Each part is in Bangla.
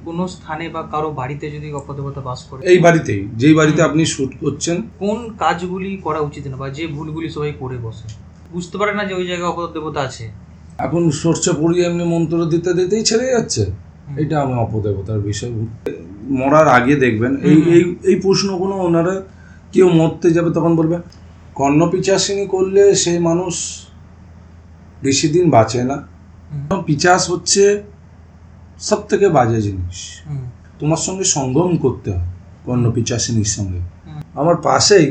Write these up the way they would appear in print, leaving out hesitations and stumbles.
কোনো স্থানে বা কারো বাড়িতে যদি অপদেবতা বাস করে, এই বাড়িতেই, যেই বাড়িতে আপনি শুট করছেন, কোন কাজগুলি করা উচিত না বা যে ভুলগুলি সবাই করে বসে, বুঝতে পারে না যে ওই জায়গায় অপদেবতা আছে? এখন সর্ষে পুড়িয়ে এমনি মন্ত্র দিতে দিতেই ছেড়ে যাচ্ছে, এটা আমি অপদেবতার বিষয়। মরার আগে দেখবেন এই এই এই প্রশ্নগুলো ওনারা, কেউ মরতে যাবে তখন বলবে কর্ণপিচাসিনী করলে সেই মানুষ বেশি দিন বাঁচে না। পিচাস হচ্ছে সব থেকে বাজে জিনিস। তোমার সঙ্গে সঙ্গম করতে হয় কর্ণপিচাসিনীর সঙ্গে। আমার পাশেই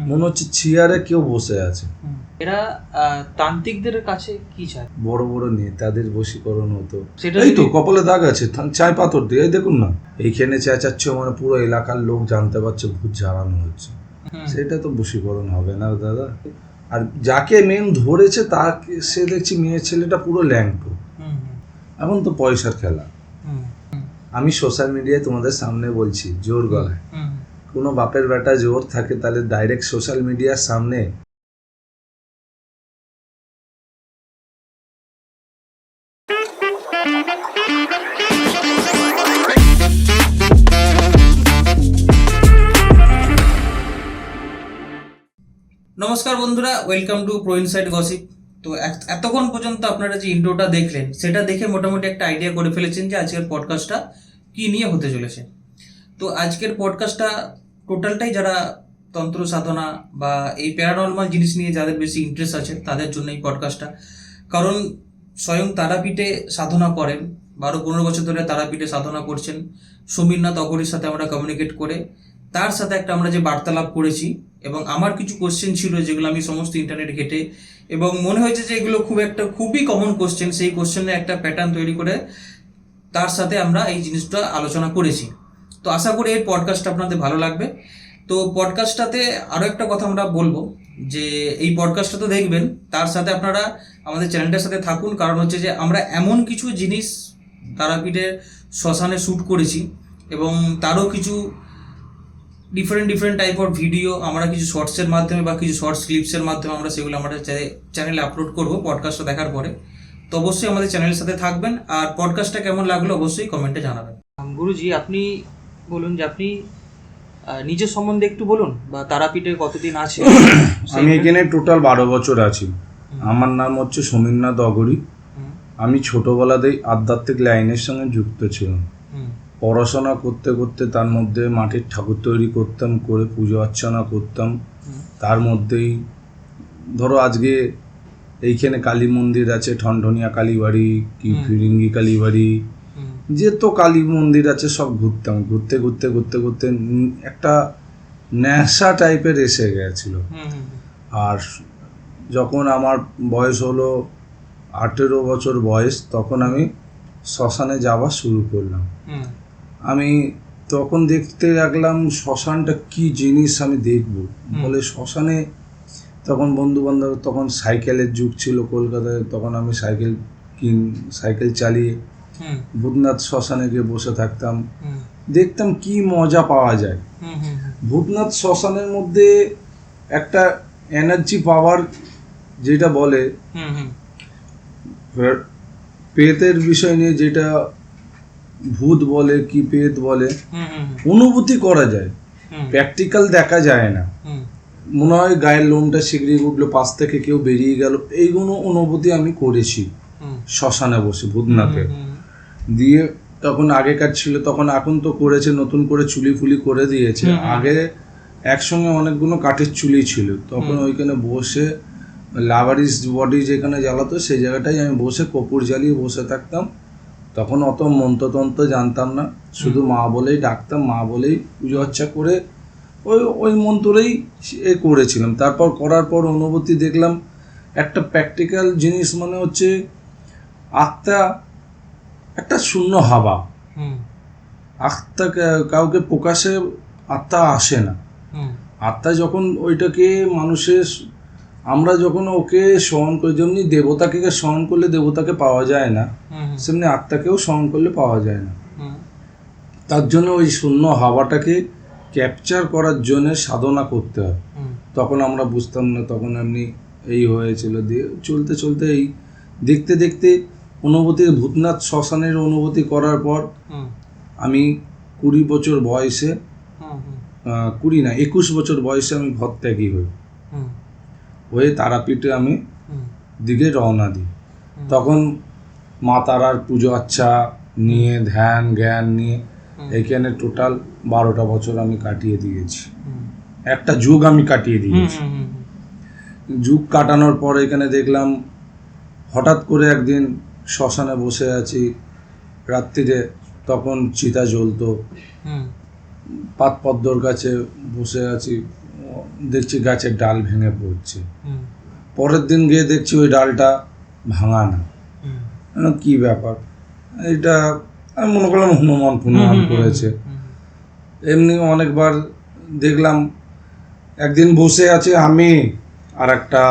মনে হচ্ছে চেয়ারে কেউ বসে আছে। এরা তান্ত্রিকদের কাছে কি চায়? বড় বড় নেতাদের বশীকরণ হতো। সেটা এই তো কপালে দাগ আছে, চায় পাথর দিয়ে, এই দেখুন না, এইখানে চেঁচাচ্ছে মানে পুরো এলাকার লোক জানতে পারছে ভূত জ্বালানো হচ্ছে। সেটা তো বশীকরণ হবে না দাদা। আর যাকে মেন ধরেছে তাকে, সে দেখছি মেয়ে ছেলেটা পুরো ল্যাংটো। এখন তো পয়সার খেলা। আমি সোশ্যাল মিডিয়ায় তোমাদের সামনে বলছি জোর গলায়, কোনো বাপের বেটা জোর থাকে তাহলে ডাইরেক্ট সোশ্যাল মিডিয়ার সামনে নমস্কার বন্ধুরা, welcome to pro inside gossip. তো এতক্ষণ পর্যন্ত আপনারা যে ইন্ট্রোটা দেখলেন, সেটা দেখে মোটামুটি একটা আইডিয়া করে ফেলেছেন যে আজকের পডকাস্টটা কি নিয়ে হতে চলেছে। তো আজকের পডকাস্টটা টোটালটাই যারা তন্ত্র সাধনা বা এই প্যারানর্মাল জিনিস নিয়ে যাদের বেশি ইন্টারেস্ট আছে তাদের জন্য এই পডকাস্টটা। কারণ স্বয়ং তারাপীঠে সাধনা করেন, 12-15 বছর ধরে তারাপীঠে সাধনা করছেন সমীরনাথ অঘরীর সাথে আমরা কমিউনিকেট করে, তার সাথে একটা আমরা যে বার্তালাপ করেছি, এবং আমার কিছু কোশ্চেন ছিল যেগুলো আমি সমস্ত ইন্টারনেট ঘেটে, এবং মনে হয়েছে যে এগুলো খুবই কমন কোশ্চেন, সেই কোশ্চেনের একটা প্যাটার্ন তৈরি করে তার সাথে আমরা এই জিনিসটা আলোচনা করেছি। তো আশা করি এই পডকাস্টটা আপনাদের ভালো লাগবে। তো পডকাস্টটাতে আরও একটা কথা আমরা বলবো যে এই পডকাস্টটা তো দেখবেন, তার সাথে আপনারা আমাদের চ্যানেলটার সাথে থাকুন। কারণ হচ্ছে যে আমরা এমন কিছু জিনিস তারাপীঠের শ্মশানে শ্যুট করেছি, এবং তারও কিছু ডিফারেন্ট টাইপ অফ ভিডিও আমরা কিছু শর্টসের মাধ্যমে বা কিছু শর্টস ক্লিপসের মাধ্যমে আমরা সেগুলো আমাদের চ্যানেলে আপলোড করব পডকাস্টটা দেখার পরে। তো অবশ্যই আমাদের চ্যানেলের সাথে থাকবেন, আর পডকাস্টটা কেমন লাগলো অবশ্যই কমেন্টে জানাবেন। গুরুজি, আপনি বলুন যে আপনি নিজের সম্বন্ধে একটু বলুন, বা তারাপীঠে কতদিন আছে? আমি এখানে টোটাল 12 বছর আছি। আমার নাম হচ্ছে সমীরনাথ অঘরী। আমি ছোটবেলাতেই আধ্যাত্মিক লাইনের সঙ্গে যুক্ত ছিলাম। পড়াশোনা করতে করতে তার মধ্যে মাটির ঠাকুর তৈরি করতাম, করে পুজো অর্চনা করতাম। তার মধ্যেই ধরো আজকে এইখানে কালী মন্দির আছে, ঠনঠনিয়া কালীবাড়ি কি ফিরিঙ্গি কালীবাড়ি, যে তো কালী মন্দির আছে, সব ঘুরতাম। ঘুরতে ঘুরতে ঘুরতে ঘুরতে একটা নেশা টাইপের এসে গেছিল। আর যখন আমার বয়স হলো 18 বছর বয়স, তখন আমি শ্মশানে যাওয়া শুরু করলাম। আমি তখন দেখতে লাগলাম শ্মশানটা কি জিনিস, আমি দেখব বলে শ্মশানে। তখন বন্ধু বান্ধব, তখন সাইকেলের যুগ ছিল কলকাতায়, তখন আমি সাইকেল চালিয়ে ভূতনাথ শ্মশানে গিয়ে বসে থাকতাম, দেখতাম কি মজা পাওয়া যায়। ভূতনাথ শ্মশানের মধ্যে একটা এনার্জি পাওয়ার, যেটা বলে পেতের বিষয় নিয়ে, যেটা ভূত বলে কি পেত বলে, অনুভূতি করা যায়, প্র্যাকটিক্যাল দেখা যায় না। মনে হয় গায়ের লোমটা শিগগিরি উঠলো, পাশ থেকে কেউ বেরিয়ে গেল, এইগুলো অনুভূতি আমি করেছি শ্মশানে বসে ভূতনাথে। দিয়ে তখন আগেকার ছিল, তখন এখন তো করেছে নতুন করে চুলি ফুলি করে দিয়েছে। আগে একসঙ্গে অনেকগুলো কাঠের চুলি ছিল, তখন ওইখানে বসে লাভারিস বডি যেখানে জ্বালাতো সেই জায়গাটাই আমি বসে কপুর জ্বালিয়ে বসে থাকতাম। তখন অত মন্ত্রতন্ত্র জানতাম না, শুধু মা বলেই ডাকতাম, মা বলেই পুজো অর্চা করে ওই মন্ত্রেই করেছিলাম। তারপর করার পর অনুভূতি দেখলাম একটা প্র্যাকটিক্যাল জিনিস, মানে হচ্ছে আত্মা একটা শূন্য হাওয়া। আত্মা কাউকে প্রকাশে আত্মা আসে না। আত্মা যখন ওইটাকে মানুষের, আমরা যখন ওকে স্মরণ করি, যেমনি দেবতাকে স্মরণ করলে দেবতাকে পাওয়া যায় না, সেমনি আত্মাকেও স্মরণ করলে পাওয়া যায় না। তার জন্য ওই শূন্য হাওয়াটাকে ক্যাপচার করার জন্য সাধনা করতে হয়। তখন আমরা বুঝতাম না, তখন এমনি এই হয়েছিল। দিয়ে চলতে চলতে এই দেখতে দেখতে অনুভূতি, ভূতনাথ শ্মশানের অনুভূতি করার পর আমি 20 বছর বয়সে, 21 বছর বয়সে আমি ঘর ত্যাগী হই, হয়ে তারাপীঠে আমি দিকে রওনা দিই। তখন মা তারার পুজো আচ্ছা নিয়ে, ধ্যান জ্ঞান নিয়ে এখানে টোটাল 12টা বছর আমি কাটিয়ে দিয়েছি, একটা যুগ আমি কাটিয়ে দিয়েছি। যুগ কাটানোর পর এখানে দেখলাম হঠাৎ করে একদিন শ্মশানে বসে আছি রাত্রিরে, তখন চিতা জ্বলতো, পাতপদ্মর গাছে বসে আছি, দেখছি গাছের ডাল ভেঙে পড়ছে। পরের দিন গিয়ে দেখছি ওই ডালটা ভাঙা না। কি ব্যাপার এটা, আমি মনে করলাম হনুমান করেছে। এমনি অনেকবার দেখলাম। একদিন বসে আছে আমি আর একটা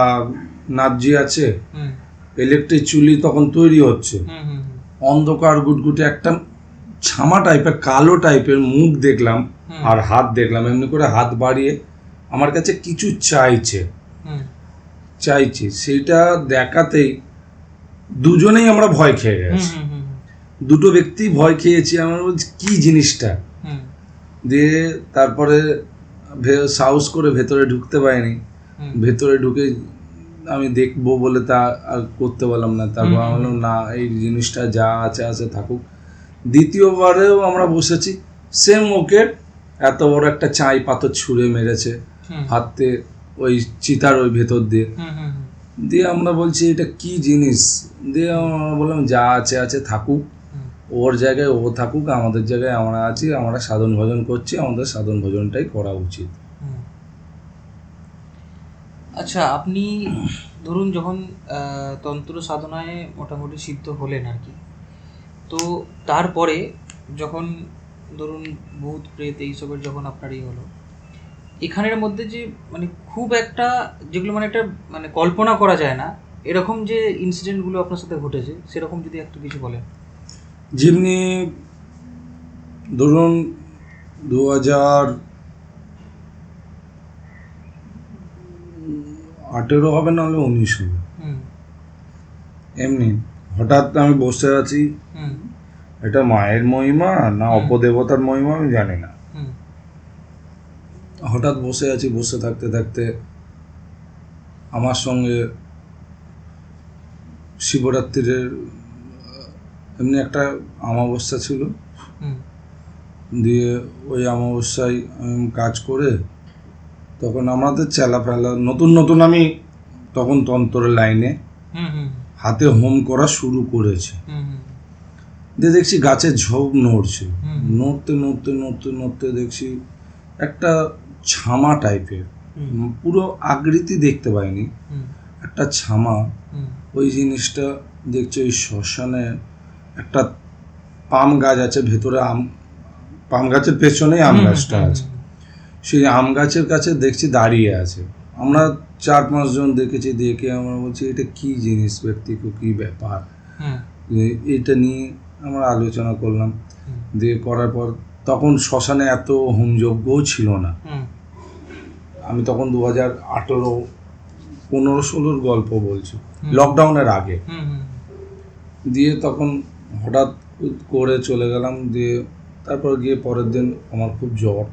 নাতজি আছে, ইলেকট্রিক চুলি তখন তৈরি হচ্ছে, অন্ধকার গুটগুটে একটা ছামা টাইপের, কালো টাইপের মুখ দেখলাম আর হাত দেখলাম, এমনি করে হাত বাড়িয়ে আমার কাছে কিছু চাইছে। সেইটা দেখাতেই দুজনেই আমরা ভয় খেয়ে গেছি, দুটো ব্যক্তি ভয় খেয়েছি। আমরা বলছি কি জিনিসটা, দিয়ে তারপরে সাহস করে ভেতরে ঢুকতে পারিনি। ভেতরে ঢুকে আমি দেখবো বলে তা আর করতে পারলাম না। তারপর আমি বললাম না, এই জিনিসটা যা আছে থাকুক। দ্বিতীয়বারেও আমরা বসেছি, সেম ওকে এত বড় একটা চাই পাথর ছুঁড়ে মেরেছে হাতে, ওই চিতার ওই ভেতর দিয়ে। দিয়ে আমরা বলছি এটা কি জিনিস, দিয়ে আমরা বললাম যা আছে থাকুক, ওর জায়গায় ও থাকুক, আমাদের জায়গায় আমরা আছি, আমরা সাধন ভজন করছি, আমাদের সাধন ভজনটাই করা উচিত। আচ্ছা, আপনি ধরুন যখন তন্ত্র সাধনায় মোটামুটি সিদ্ধ হলেন আর কি, তো তারপরে যখন ধরুন ভূত প্রেত এইসবের যখন আপনার হলো, এখানের মধ্যে যে মানে খুব একটা যেগুলো মানে একটা মানে কল্পনা করা যায় না এরকম যে ইনসিডেন্টগুলো আপনার সাথে ঘটেছে, সেরকম যদি একটু কিছু বলেন। যেমনি ধরুন 2018 হবে, নাহলে 19 হবে, এমনি হঠাৎ আমি বসে আছি, এটা মায়ের মহিমা না অপদেবতার মহিমা আমি জানি না, হঠাৎ বসে আছি, বসে থাকতে থাকতে আমার সঙ্গে শিবরাত্রির এমনি একটা অমাবস্যা ছিল, দিয়ে ওই অমাবস্যায় আমি কাজ করে, তখন আমাদের চেলা ফেলা নতুন আমি তখন তন্ত্রের লাইনে হাতে হোম করা শুরু করেছি। দিয়ে দেখছি গাছের ঝোপ নড়ছে, নড়তে দেখছি একটা ছামা টাইপের, পুরো আকৃতি দেখতে পাইনি, একটা ছামা। ওই জিনিসটা দেখছি ওই শ্মশানে একটা পাম গাছ আছে, ভেতরে পাম গাছের পেছনেই আম গাছটা আছে, সেই আম গাছের কাছে দেখছি দাঁড়িয়ে আছে। আমরা 4-5 জন দেখেছি, দেখে আমরা বলছি এটা কি জিনিস, ব্যক্তিকে কি ব্যাপার, এটা নিয়ে আমরা আলোচনা করলাম। দিয়ে করার পর তখন শ্মশানে এত হোমযজ্ঞও ছিল না। আমি তখন 2018-15-16 গল্প বলছি, লকডাউনের আগে। দিয়ে তখন হঠাৎ করে চলে গেলাম, দিয়ে তারপর গিয়ে পরের দিন আমার খুব জ্বর,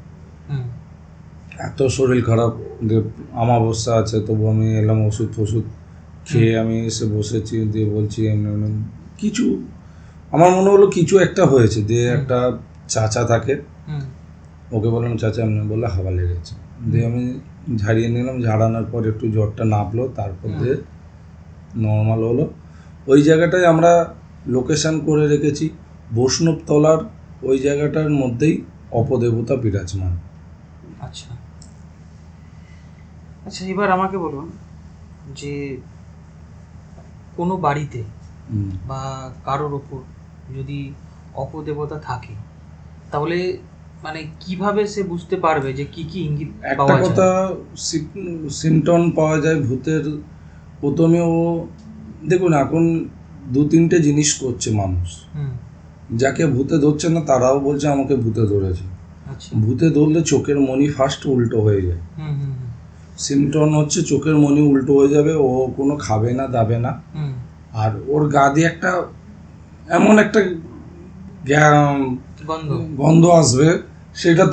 এত শরীর খারাপ, দিয়ে অমাবস্যা আছে, তবু আমি এলাম ওষুধ খেয়ে আমি এসে বসেছি। দিয়ে বলছি এমনি কিছু, আমার মনে হলো কিছু একটা হয়েছে। দিয়ে একটা চাচা থাকে, ওকে বললাম চাচা এমনি, বললে হাওয়া লেগেছে। দিয়ে আমি ঝাড়িয়ে নিলাম, ঝাড়ানোর পর একটু জ্বরটা নামলো, তারপর দিয়ে নর্মাল হলো। ওই জায়গাটায় আমরা লোকেশন করে রেখেছি, বৈষ্ণবতলার ওই জায়গাটার মধ্যেই অপদেবতা বিরাজমান। আচ্ছা, এবার আমাকে বলুন যে কোনো বাড়িতে বা কারোর ওপর যদি অপদেবতা থাকে, তাহলে মানে কিভাবে সে বুঝতে পারবে যে কি কি ইঙ্গিত পাওয়া যায়? একটা কথা, সিমটম পাওয়া যায় ভূতের। প্রথমে ও দেখুন, এখন 2-3টে জিনিস করছে মানুষ, যাকে ভূতে ধরছে না তারাও বলছে আমাকে ভূতে ধরেছে। ভূতে ধরলে চোখের মনি ফার্স্ট উল্টো হয়ে যায়। সিমটম হচ্ছে চোখের মনি উল্টো হয়ে যাবে, ও কোনো খাবে না দাবে না, আর ওর গা দিয়ে একটা এমন একটা গন্ধ আসবে, সেটা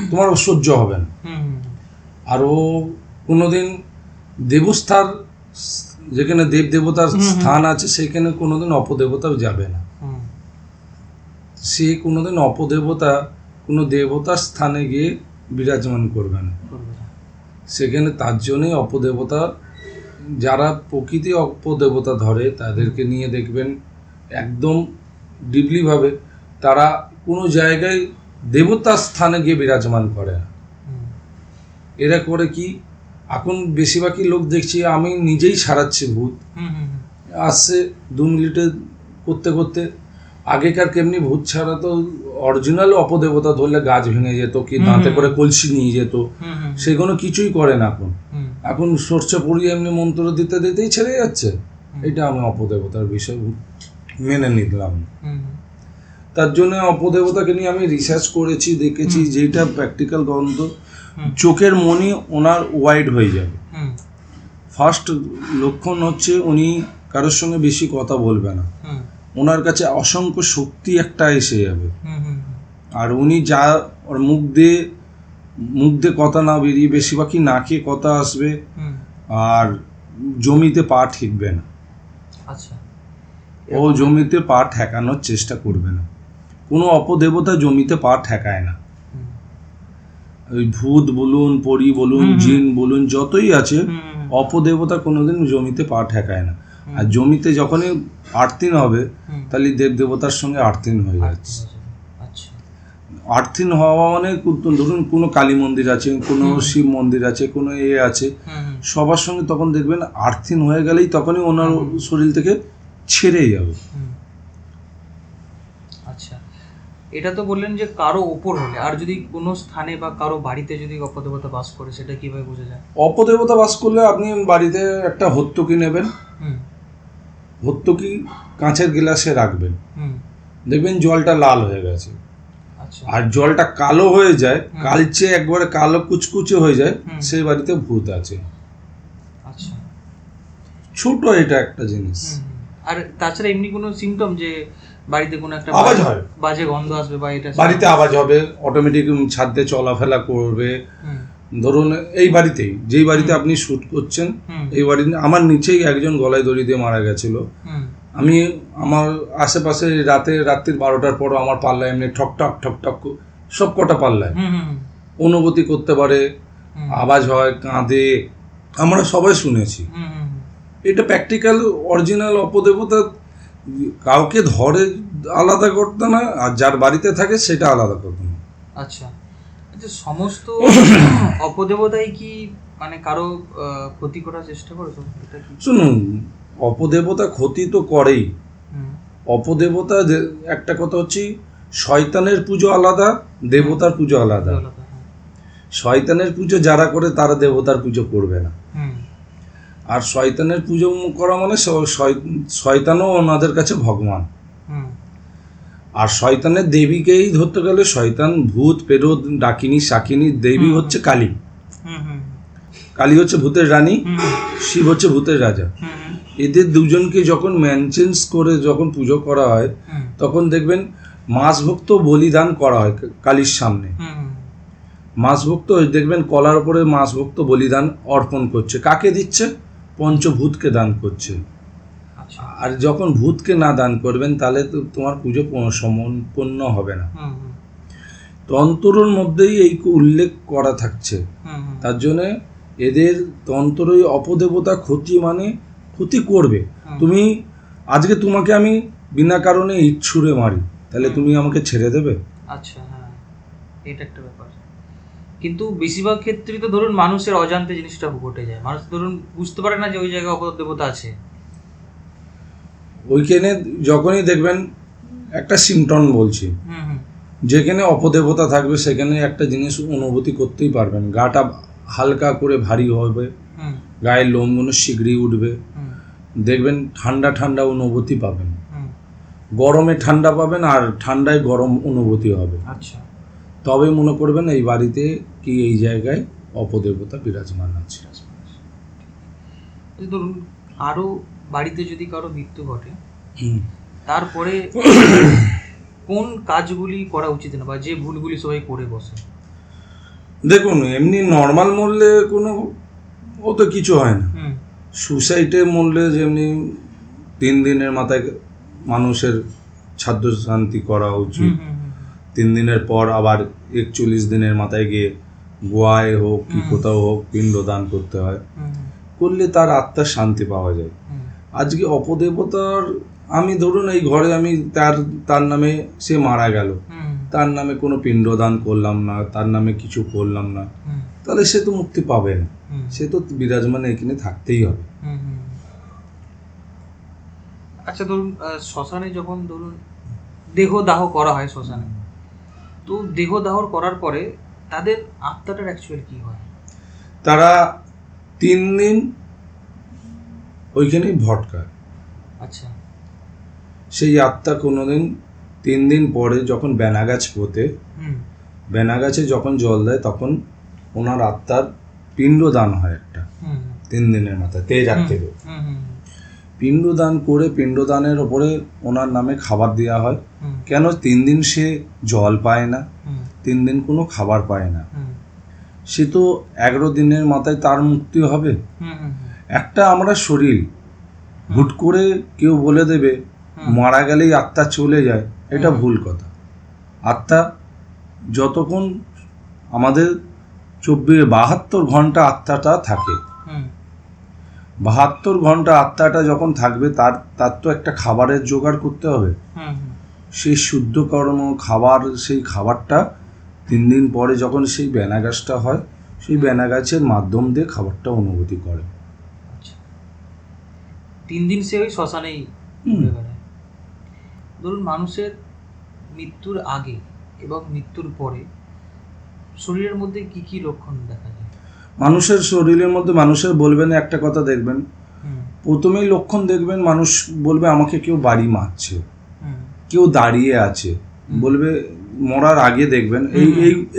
তোমার সহ্য হবে না। আর ও কোনোদিন দেবস্থার, যেখানে দেব দেবতার স্থান আছে সেখানে কোনোদিন অপদেবতাও যাবে না। সে কোনোদিন অপদেবতা কোনো দেবতার স্থানে গিয়ে বিরাজমান করবে না সেখানে। তার জন্যই অপদেবতা, যারা প্রকৃতি অপদেবতা ধরে তাদেরকে নিয়ে দেখবেন একদম ডিপলিভাবে তারা কোনো জায়গায় দেবতার স্থানে গিয়ে বিরাজমান করে না। এরা করে কি, এখন বেশিরভাগই লোক দেখছি, আমি নিজেই সারাচ্ছি ভূত, আসছে 2 মিনিটে করতে করতে। আগেকার কেমনি ভূত ছাড়া তো অরিজিনাল অপদেবতা ধরলে গাছ ভেঙে যেত, কি দাঁতে করে কলসি নিয়ে যেত, সেগুলো কিছুই করে না এখন। এখন সরষে পড়িয়ে এমনি মন্ত্র দিতে দিতেই ছেড়ে যাচ্ছে। এটা আমি অপদেবতার বিষয় মেনে নিলাম। তার জন্য অপদেবতাকে নিয়ে আমি রিসার্চ করেছি, দেখেছি যেটা প্র্যাকটিক্যাল গন্ধ, চোখের মনি ওনার ওয়াইড হয়ে যাবে। ফার্স্ট লক্ষণ হচ্ছে উনি কারোর সঙ্গে বেশি কথা বলবে না, ওনার কাছে অসংখ্য শক্তি একটা এসে যাবে। আর উনি যা ওর মুখ দিয়ে কথা না বেরিয়ে বেশিরভাগই নাকে কথা আসবে, আর জমিতে পা ঠেকবে না। ও জমিতে পা ঠেকানোর চেষ্টা করবে না। কোনো অপদেবতা জমিতে পা ঠেকায় না। ওই ভূত বলুন, পরী বলুন, জিন বলুন, যতই আছে, অপদেবতা কোনোদিন জমিতে পা ঠেকায় না। আর জমিতে যখনই আর্থিন হবে তাহলে দেব দেবতার সঙ্গে আর্থিন হয়ে যাচ্ছে। আর্থিন হওয়া মানে ধরুন কোনো কালী মন্দির আছে, কোনো শিব মন্দির আছে, কোনো আছে, সবার সঙ্গে তখন দেখবেন আর্থিন হয়ে গেলেই তখনই ওনার শরীর থেকে ছেড়ে যাবে। আচ্ছা, এটা তো বললেন যে কারো উপর হলে, আর যদি কোনো স্থানে বা কারো বাড়িতে যদি অপদেবতা বাস করে সেটা কিভাবে বোঝা যায়? অপদেবতা বাস করলে আপনি বাড়িতে একটা হত্যকি নেবেন, হত্যকি কাঁচের গ্লাসে রাখবেন, দেখবেন জলটা লাল হয়ে গেছে। আর জলটা কালো হয়ে যায়, কালচে একবারে কালো কুচকুচে হয়ে যায়, সেই বাড়িতে ভূত আছে। ছোট এটা একটা জিনিস। আর তাছাড়া এমনি কোনো সিমটম যে বাড়িতে কোনো একটা আওয়াজ হয়, বাজে গন্ধ আসবে, বা এটা বাড়িতে আওয়াজ হবে, অটোমেটিক ছাদ দিয়ে চলাফেরা করবে। ধরুন এই বাড়িতেই, যেই বাড়িতে আপনি শুট করছেন, এই বাড়িতে আমার নিচেই একজন গলায় দড়ি দিয়ে মারা গেছিল। আমি আমার আশেপাশে রাত্রির 12টার পর আমার পাল্লায় এমনি ঠকঠক ঠকঠক সব কটা পাল্লায় অনুভূতি করতে পারে, আওয়াজ হয়, কাঁদে, আমরা সবাই শুনেছি। এটা প্র্যাকটিক্যাল অরিজিনাল অপদেবতা। কাউকে ধরে আলাদা করতে না, আর যার বাড়িতে থাকে সেটা আলাদা করতে না। আচ্ছা, সমস্ত অপদেবতাই কি মানে কারো ক্ষতি করার চেষ্টা করে? শুনুন, অপদেবতা ক্ষতি তো করেই। অপদেবতা একটা কথা হচ্ছে, শয়তানের পুজো আলাদা, দেবতার পুজো আলাদা। শয়তানের পুজো যারা করে তারা দেবতার পুজো করবে না। আর শয়তানের পুজো করা মানে শয়তানও ওনাদের কাছে ভগবান। আর শয়তানের দেবীকেই ধরতে গেলে শয়তান, ভূত, প্রেরত, ডাকিনী, শাকিনী, দেবী হচ্ছে কালী। কালী হচ্ছে ভূতের রানী, শিব হচ্ছে ভূতের রাজা। এদের দুজনকে যখন মেনটেন্স করে যখন পুজো করা হয়, তখন দেখবেন মাসভক্ত বলিদান করা হয় কালীর সামনে। মাসভক্ত দেখবেন কলার উপরে মাসভক্ত বলিদান অর্পণ করছে। কাকে দিচ্ছে? পঞ্চভূতকে দান করছে। আর যখন ভূতকে না দান করবেন তাহলে তো তোমার পুজো সম্পন্ন হবে না। তন্ত্রর মধ্যেই এই উল্লেখ করা থাকছে। তার জন্য এদের তন্ত্রই অপদেবতা ক্ষতি মানে ক্ষতি করবে। তুমি আজকে তোমাকে আমি বিনা কারণে ইট ছুঁড়ে মারি, তাহলে তুমি আমাকে ছেড়ে দেবে? আচ্ছা, হ্যাঁ, এটা একটা ব্যাপার। কিন্তু বেশিরভাগ ক্ষেত্রে তো ধরুন মানুষের অজান্তে জিনিসটা ঘটে যায়, মানুষ ধরুন বুঝতে পারে না যে ওই জায়গায় অপদেবতা আছে। ওইখানে যখনই দেখবেন একটা সিমটম বলছি, যেখানে অপদেবতা থাকবে সেখানে একটা জিনিস অনুভূতি করতেই পারবেন। গাটা হালকা করে ভারী হবে, গায়ের লোমগুলো শিগগিরই উঠবে, দেখবেন ঠান্ডা ঠান্ডা অনুভূতি পাবেন, গরমে ঠান্ডা পাবেন, আর ঠান্ডায় গরম অনুভূতি হবে। আচ্ছা, তবে মনে করবেন এই বাড়িতে কি এই জায়গায় অপদেবতা বিরাজমান আছে। ধরুন আরো বাড়িতে যদি কারো মৃত্যু ঘটে, তারপরে কোন কাজগুলি করা উচিত না বা যে ভুলগুলি সবাই করে বসে? দেখুন, এমনি নর্মাল মরলে কোনো ও তো কিছু হয় না। সুসাইডে মরলে যেমনি 3 দিনের মাথায় মানুষের ছাদ্য শান্তি করা উচিত, 3 দিনের পর আবার 41 দিনের মাথায় গিয়ে গোয়ায় হোক কি কোথাও হোক পিণ্ডদান করতে হয়, করলে তার আত্মার শান্তি পাওয়া যায়। আজকে অপদেবতার আমি ধরুন এই ঘরে আমি তার নামে সে মারা গেল, তার নামে কোনো পিণ্ডদান করলাম না, তার নামে কিছু করলাম না, তাহলে সে তো মুক্তি পাবে না, সে তো বিরাজমান এখানে থাকতেই হবে। আচ্ছা, ধরুন শ্মশানে যখন ধরুন দেহ দাহ করা হয় শ্মশানে, তো দেহ দাহ করার পরে তাদের আত্মাটার অ্যাকচুয়ালি কি হয়? তারা 3 দিন ওইখানেই ভটকায়। আচ্ছা। সেই আত্মা কোনোদিন 3 দিন পরে যখন বেনাগাছ পোতে, বেনাগাছে যখন জল দেয় তখন ওনার আত্মার পিণ্ডদান হয় একটা 3 দিনের মাথায় তেজ আত্মের পিণ্ডদান করে পিণ্ডদানের ওপরে ওনার নামে খাবার দেওয়া হয়। কেন 3 দিন সে জল পায় না, 3 দিন কোনো খাবার পায় না, সে তো 11 দিনের মাথায় তার মুক্তি হবে। একটা আমরা শরীর হুট করে কেউ বলে দেবে মারা গেলেই আত্মা চলে যায়, এটা ভুল কথা। আত্মা যতক্ষণ আমাদের 72 ঘন্টা আত্মাটা থাকে, 72 ঘন্টা আত্মাটা যখন থাকবে তার তো একটা খাবারের জোগাড় করতে হবে। সেই শুদ্ধ কর্ম খাবার, সেই খাবারটা 3 দিন পরে যখন সেই বেনাগাছটা হয়, সেই বেনাগাছের মাধ্যম দিয়ে খাবারটা অনুভূতি করে। 3 দিন সে ওই শ্মশানেই বেড়ায়। ধরুন মানুষের মৃত্যুর আগে এবং মৃত্যুর পরে শরীরের মধ্যে কি কি লক্ষণ দেখা যায়? মানুষের শরীরের মধ্যে মানুষের বলবেন একটা কথা দেখবেন, প্রথমেই লক্ষণ দেখবেন মানুষ বলবে আমাকে কেউ বাড়ি মারছে, কেউ দাঁড়িয়ে আছে, বলবে মরার আগে দেখবেন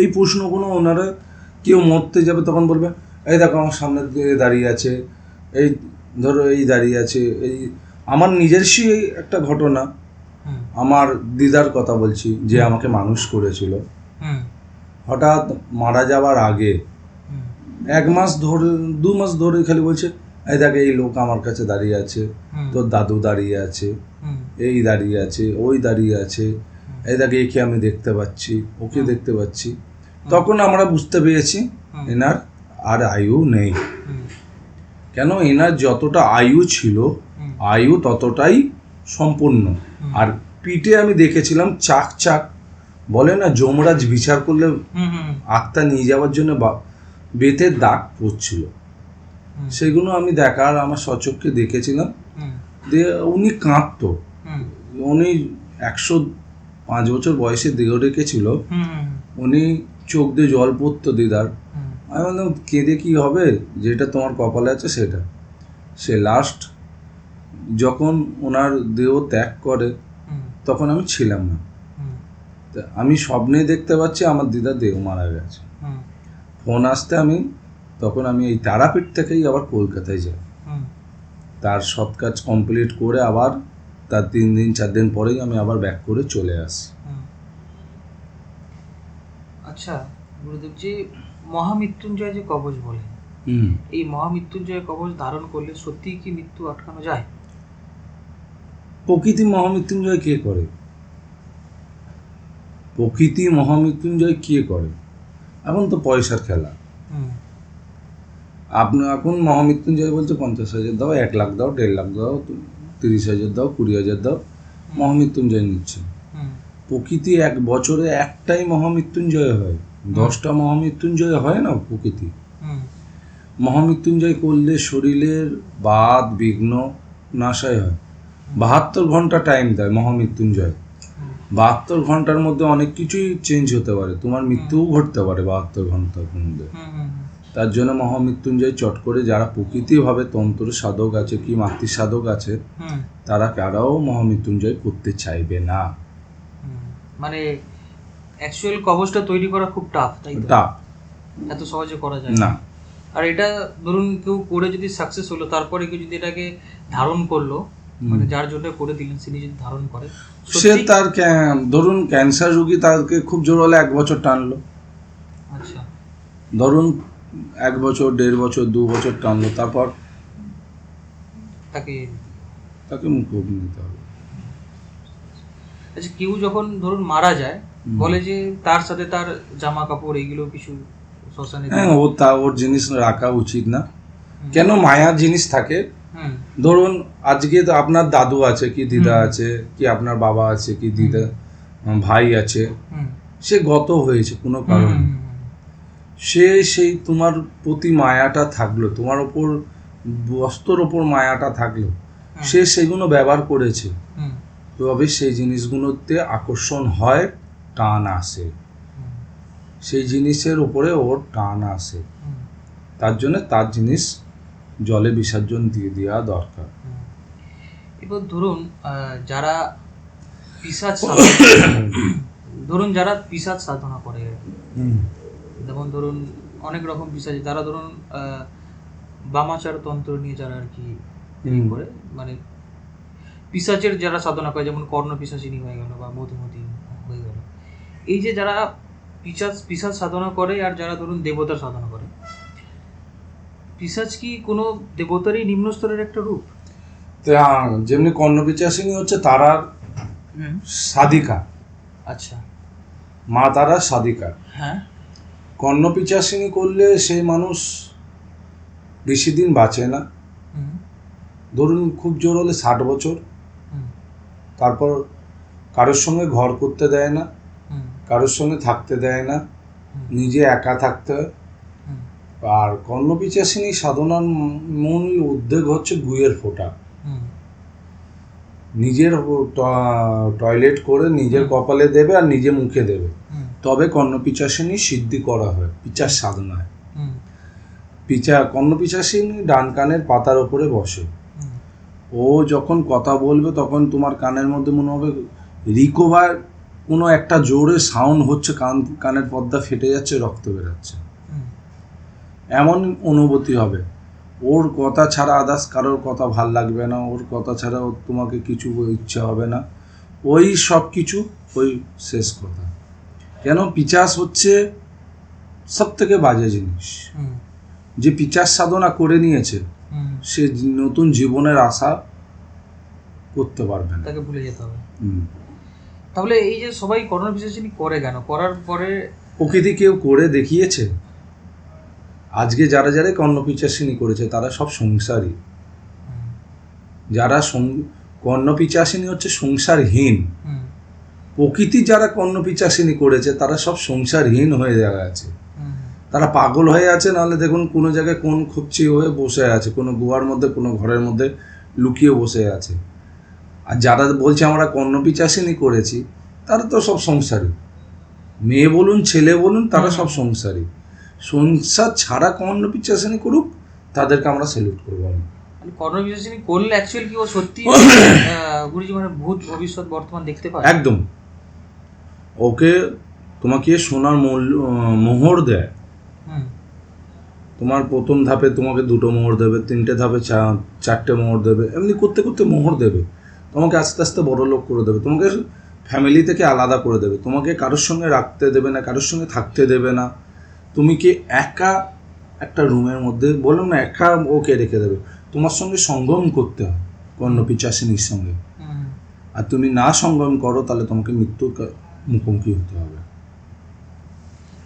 এই প্রশ্নগুলো ওনারা কেউ মরতে যাবে তখন বলবে এই দেখো আমার সামনে দাঁড়িয়ে আছে, এই ধরো এই দাঁড়িয়ে আছে। এই আমার নিজস্বই একটা ঘটনা, আমার দিদার কথা বলছি, যে আমাকে মানুষ করেছিল, হঠাৎ মারা যাওয়ার আগে 1 মাস ধরে 2 মাস ধরে খালি বলছে এই দেখ এই লোক আমার কাছে দাঁড়িয়ে আছে, তোর দাদু দাঁড়িয়ে আছে, এই দাঁড়িয়ে আছে, ওই দাঁড়িয়ে আছে, এই দেখ একে আমি দেখতে পাচ্ছি, ওকে দেখতে পাচ্ছি। তখন আমরা বুঝতে পেরেছি এনার আর আয়ু নেই। কেন, এনার যতটা আয়ু ছিল আয়ু ততটাই সম্পূর্ণ। আর পিঠে আমি দেখেছিলাম চাক চাক বলে না, যমরাজ বিচার করলে আত্মা নিয়ে যাওয়ার জন্য বেতের দাগ পড়ছিল, সেগুলো আমি দেখার আমার সচক্ষে দেখেছিলাম। দিয়ে উনি কাঁদতো, উনি 105 বছর বয়সে দেহ রেখেছিল, উনি চোখ দিয়ে জল পড়তো দিদার। আমি বললাম কেঁদে কি হবে, যেটা তোমার কপালে আছে সেটা। সে লাস্ট যখন ওনার দেহ ত্যাগ করে তখন আমি ছিলাম না, আমি স্বপ্নে দেখতে পাচ্ছি আমার দিদার দেহ মারা গেছে। ফোন আসতে তখন আমি এই তারাপীঠ থেকেই আবার কলকাতায় যাই, তার সৎ কাজ কমপ্লিট করে আবার তার 3 দিন 4 দিন পরেই আমি আবার ব্যাক করে চলে আসি। আচ্ছা গুরুদেব, যে মহামৃত্যুঞ্জয় যে কবচ বলে, এই মহামৃত্যুঞ্জয় কবচ ধারণ করলে সত্যিই কি মৃত্যু আটকানো যায়? প্রকৃতি মহামৃত্যুঞ্জয় কে করে? প্রকৃতি মহামৃত্যুঞ্জয় কে করে? এখন তো পয়সার খেলা। আপনি এখন মহামৃত্যুঞ্জয় বলছে 50,000 দাও, 1 লাখ দাও, 1.5 লাখ দাও, 30,000 দাও, 20,000 দাও, মহামৃত্যুঞ্জয় নিচ্ছে। প্রকৃতি 1 বছরে একটাই মহামৃত্যুঞ্জয় হয়, 10টা মহামৃত্যুঞ্জয় হয় না। প্রকৃতি মহামৃত্যুঞ্জয় করলে শরীরের বাত বিঘ্ন নাশায় হয়। 72 ঘন্টা টাইম দেয় মহামৃত্যুঞ্জয়। 72 ঘন্টার মধ্যে অনেক কিছুই চেঞ্জ হতে পারে, তোমার মৃত্যুও ঘটতে পারে 72 ঘন্টার মধ্যে। তার জন্য মহামৃত্যুঞ্জয় চট করে যারা প্রকৃতিভাবে তন্ত্র সাধক আছে কি মাতৃ সাধক আছে, তারা কারাও মহামৃত্যুঞ্জয় করতে চাইবে না। মানে অ্যাকচুয়াল কবচটা তৈরি করা খুব টাফ, তাই তো? টাফ, এত সহজে করা যায় না। আর এটা ধরুন কেউ করে যদি সাকসেস হলো, তারপরে কেউ যদি এটাকে ধারণ করলো, মানে যার জন্য করে দিলেন সে নিজে ধারণ করে, সে তার ধরুন ক্যান্সার রোগী, তাকে খুব জোর হলে 1 বছর টানলো, আচ্ছা ধরুন 1 বছর 1.5 বছর 2 বছর টানলো, তারপর তাকে মুক্ত নিতে হবে। আচ্ছা, কেউ যখন ধরুন মারা যায় বলে যে তার সাথে তার জামা কাপড় এইগুলো কিছু শ্মশানে, হ্যাঁ, ওর জিনিস রাখা উচিত না। কেন মায়ার জিনিস থাকে, ধরুন আজকে তো আপনার দাদু আছে কি দিদা আছে কি আপনার বাবা আছে কি দিদা ভাই আছে, সে গত হয়েছে কোনো কারণে, সেই তোমার প্রতি মায়াটা থাকলো, তোমার ওপর বস্ত্রর ওপর মায়াটা থাকলো, সে সেগুলো ব্যবহার করেছে, তবে সেই জিনিসগুলোতে আকর্ষণ হয়, টান আসে, সেই জিনিসের উপরে ওর টান আসে, তার জন্য তার জিনিস জলে বিসর্জন দিয়ে দেওয়া দরকার। এবার ধরুন যারা পিশাচ সাধনা করে, যেমন ধরুন অনেক রকম পিশাচ, যারা ধরুন বামাচার তন্ত্র নিয়ে যারা আর কি করে, মানে পিশাচের যারা সাধনা করে, যেমন কর্ণ পিশাচিনী হয়ে গেল বা মধুমতি হয়ে গেল, এই যে যারা পিশাচ সাধনা করে আর যারা ধরুন দেবতার সাধনা করে, পিশাচ কি কোনো দেবতারই নিম্ন স্তরের একটা রূপ? যেমনি কর্ণপিশাচিনী হচ্ছে তারার সাধিকা, আচ্ছা, মা তারা সাধিকা। হ্যাঁ, কর্ণপিশাচিনী করলে সেই মানুষ বেশি দিন বাঁচে না, ধরুন খুব জোর হলে 60 বছর, তারপর কারোর সঙ্গে ঘর করতে দেয় না, কারোর সঙ্গে থাকতে দেয় না, নিজে একা থাকতে হয়। আর কর্ণপিশাচিনী সাধনার মূল উদ্যোগ হচ্ছে গুয়ের ফোঁটা, নিজের টয়লেট করে নিজের কপালে দেবে আর নিজে মুখে দেবে, তবে কর্ণপিশাচিনী সিদ্ধি করা হয় পিশাচ সাধনায়। কর্ণপিশাচিনী ডান কানের পাতার ওপরে বসে, ও যখন কথা বলবে তখন তোমার কানের মধ্যে মনে হবে রিকোভার কোনো একটা জোরে সাউন্ড হচ্ছে, কানের পর্দা ফেটে যাচ্ছে, রক্ত বেরোচ্ছে, এমন অনুভূতি হবে। ওর কথা ছাড়া আদার্স কারোর কথা ভাল লাগবে না, ওর কথা ছাড়া ওর তোমাকে কিছু ইচ্ছা হবে না, ওই সব কিছু ওই শেষ কথা। কেন পিশাচ হচ্ছে সব থেকে বাজে জিনিস, যে পিশাচ সাধনা করে নিয়েছে সে নতুন জীবনের আশা করতে পারবে না, তাকে ভুলে যেতে হবে। তাহলে এই যে সবাই কর্ণপিশাচিনী করে কেন, করার পরে প্রকৃতি কেউ করে দেখিয়েছে? আজকে যারা যারা কর্ণপিশাচিনী করেছে তারা সব সংসারী, যারা কর্ণপিশাচিনী হচ্ছে সংসারহীন। প্রকৃতি যারা কর্ণপিশাচিনী করেছে তারা সব সংসারহীন হয়ে আছে, তারা পাগল হয়ে আছে, নাহলে দেখুন কোনো জায়গায় কোন খুঁজছি হয়ে বসে আছে, কোনো গুহার মধ্যে কোনো ঘরের মধ্যে লুকিয়ে বসে আছে। আর যারা বলছে আমরা কর্ণপিশাচিনী করেছি তারা তো সব সংসারী, মেয়ে বলুন ছেলে বলুন তারা সব সংসারী। সংসার ছাড়া কর্ণপিশাচিনী করুক তাদেরকে আমরা স্যালুট করবো। কর্ণপিশাচিনী করলে অ্যাকচুয়ালি কি ও সত্যি গুরুজি মানে ভূত ভবিষ্যৎ বর্তমান দেখতে পায়? একদম, ওকে তোমাকে সোনার মোহর দেয়, তোমার প্রথম ধাপে তোমাকে 2টো মোহর দেবে, 3টে ধাপে 4টে মোহর দেবে, এমনি করতে করতে মোহর দেবে, তোমাকে আস্তে আস্তে বড় লোক করে দেবে, তোমাকে ফ্যামিলি থেকে আলাদা করে দেবে, তোমাকে কারোর সঙ্গে রাখতে দেবে না, কারোর সঙ্গে থাকতে দেবে না, তুমি কি একা একটা রুমের মধ্যে বললাম না একা ওকে রেখে দেবে, তোমার সঙ্গে সঙ্গম করতে হয় কর্ণপিশাচিনীর সঙ্গে, আর তুমি না সঙ্গম করো তাহলে তোমাকে মৃত্যুর মুখোমুখি হতে হবে।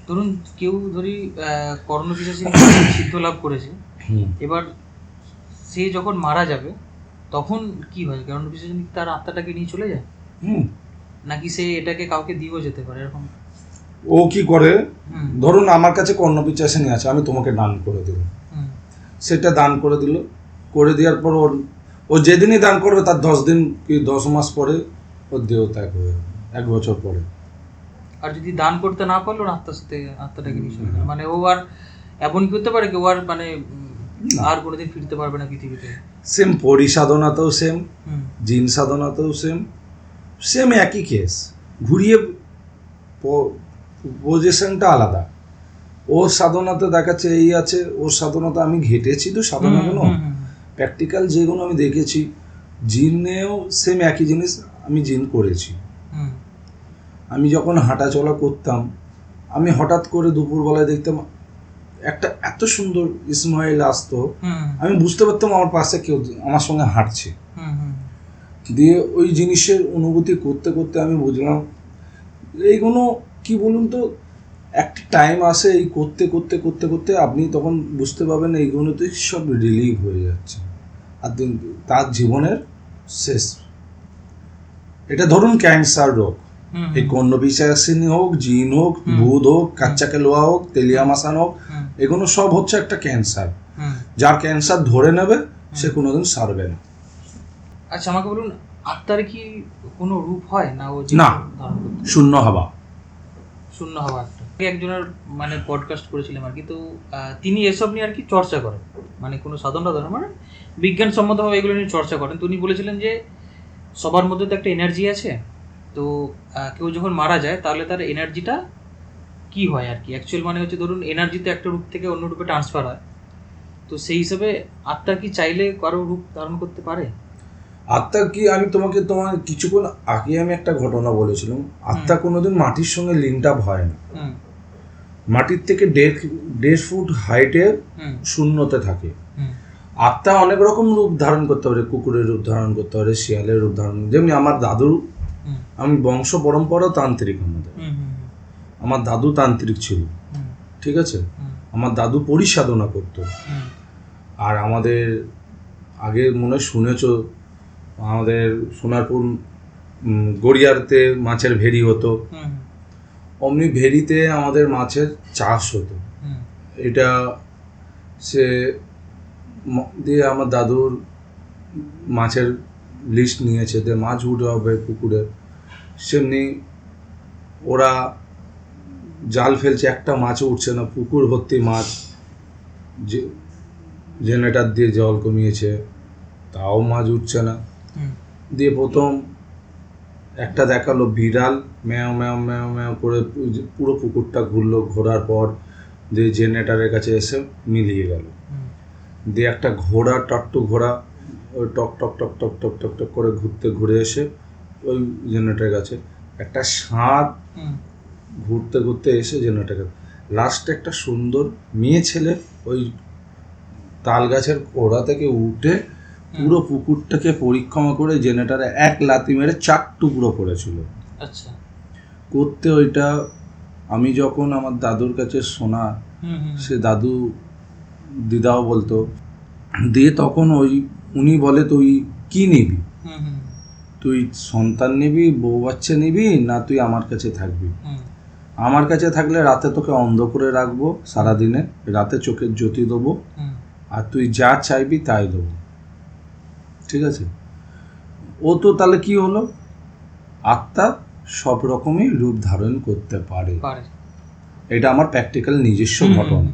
ধরুন কেউ ধরি কর্ণপিশাচিনী সিদ্ধ লাভ করেছে, এবার সে যখন মারা যাবে তখন কি হয়? কর্ণপিশাচিনী তার আত্মাটাকে নিয়ে চলে যায়, নাকি সে এটাকে কাউকে দিয়েও যেতে পারে? এরকম ও কি করে, ধরুন আমার কাছে কর্ণপিশাচিনী আছে, আমি তোমাকে দান করে দেব, সেটা দান করে দিল, করে দেওয়ার পর ও যেদিনই দান করবে তার 10 দিন কি 10 মাস পরে ওর দেহ ত্যাগ হয়ে যাবে, 1 বছর পরে। আর যদি দান করতে না পারলো আস্তে আস্তে আত্মাটাকে নিয়ে চলে যায়, মানে ও আর এমন কি হতে পারে কি ও আর মানে আর কোনোদিন ফিরতে পারবে না পৃথিবীতে? সেম পরিসাধনাতেও সেম, জিন সাধনাতেও সেম একই কেস, ঘুরিয়ে পজিশনটা আলাদা। ওর সাধনাতে দেখাচ্ছে এই আছে, ওর সাধনাতে আমি ঘেটেছি তো সাধনাগুলো, প্র্যাকটিক্যাল যেগুলো আমি দেখেছি, জিনেও সেম একই জিনিস, আমি জিন করেছি। আমি যখন হাঁটা চলা করতাম, আমি হঠাৎ করে দুপুরবেলায় দেখতাম একটা এত সুন্দর ইসমাইল আসতো, আমি বুঝতে পারতাম আমার পাশে কেউ আমার সঙ্গে হাঁটছে। দিয়ে ওই জিনিসের অনুভূতি করতে করতে আমি বুঝলাম এইগুলো কি বলুন তো, একটা টাইম আসে এই করতে করতে করতে করতে আপনি তখন বুঝতে পারবেন এইগুলোতে সব রিলিভ হয়ে যাচ্ছে, আর তার জীবনের শেষ। এটা ধরুন ক্যান্সার রোগ, এই কর্ণবিষাসিনী হোক, জিন হোক, ভূত হোক, কাচ্চাকে লোয়া হোক, তেলিয়া মাসান হোক, এগুলো সব হচ্ছে একটা ক্যান্সার। যার ক্যান্সার ধরে নেবে সে কোনোদিন সারবে না। আচ্ছা, আমাকে বলুন, আত্মার কি কোনো রূপ হয় না? ও না, শূন্য হওয়া। শূন্য হওয়া একটা একজনের মানে পডকাস্ট করেছিলাম আর কি, তো তিনি এসব নিয়ে আর কি চর্চা করেন, মানে কোনো সাধন মানে বিজ্ঞানসম্মতভাবে এগুলো নিয়ে চর্চা করেন। তো উনি বলেছিলেন যে সবার মধ্যে তো একটা এনার্জি আছে, তো কেউ যখন মারা যায় তাহলে তার এনার্জিটা কি হয় আর কি, অ্যাকচুয়াল মানে হচ্ছে ধরুন এনার্জিতে একটা রূপ থেকে অন্য রূপে ট্রান্সফার হয়, তো সেই হিসাবে আত্মা কি চাইলে কারো রূপ ধারণ করতে পারে? আত্মা কি, আমি তোমার কিছুক্ষণ আগে আমি একটা ঘটনা বলেছিলাম, আত্মা কোনোদিন মাটির সঙ্গে লিঙ্ক আপ হয় না। মাটির থেকে 1.5 ফুট হাইটে শূন্যতে থাকে। আত্মা অনেক রকম রূপ ধারণ করতে পারে, কুকুরের রূপ ধারণ করতে পারে, শিয়ালের রূপ ধারণ, যেমনি আমার দাদু, আমি বংশ পরম্পরা তান্ত্রিক, আমার দাদু তান্ত্রিক ছিল, ঠিক আছে, আমার দাদু পরিসাধনা করতো। আর আমাদের আগে মনে শুনেছ, আমাদের সোনারপুর গড়িয়ারতে মাছের ভেরি হতো, অমনি ভেরিতে আমাদের মাছের চাষ হতো। এটা সে দিয়ে আমার দাদুর মাছের লিস্ট নিয়েছে, যে মাছ উঠে হবে পুকুরে, সেমনি ওরা জাল ফেলছে, একটা মাছও উঠছে না, পুকুর ভর্তি মাছ, যে জেনারেটর দিয়ে জল কমিয়েছে তাও মাছ উঠছে না। দিয়ে প্রথম একটা দেখালো বিড়াল ম্যাও ম্যাও ম্যাও ম্যাও করে পুরো পুকুরটা ঘুরলো, ঘোরার পর যে জেনারেটারের কাছে এসে মিলিয়ে গেল। দিয়ে একটা ঘোড়া, টকটু ঘোড়া, ওই টক টক টক টক টক টক টক করে ঘুরে এসে ওই জেনারেটারের কাছে, একটা ষাঁড় ঘুরতে ঘুরতে এসে জেনারেটারের লাস্টে একটা সুন্দর মেয়ে ছেলে ওই তাল গাছের গোড়া থেকে উঠে পুরো পুকুরটাকে পরিক্রমা করে জেনারেটারে এক লাথি মেরে 4 টুকরো করেছিল। আচ্ছা, করতে ওইটা আমি যখন আমার দাদুর কাছে শোনা, সে দাদু দিদাও বলতো, দিয়ে তখন ওই উনি বলে তুই কি নিবি, তুই সন্তান নিবি, বউ বাচ্চা নিবি, না তুই আমার কাছে থাকবি? আমার কাছে থাকলে রাতে তোকে অন্ধ করে রাখবো সারাদিনে, রাতে চোখের জ্যোতি দেবো, আর তুই যা চাইবি তাই দেবো, ঠিক আছে? ও তো তাহলে কি হলো, আত্মা সব রকমই রূপ ধারণ করতে পারে। এটা আমার প্র্যাকটিক্যাল নিজস্ব ঘটনা।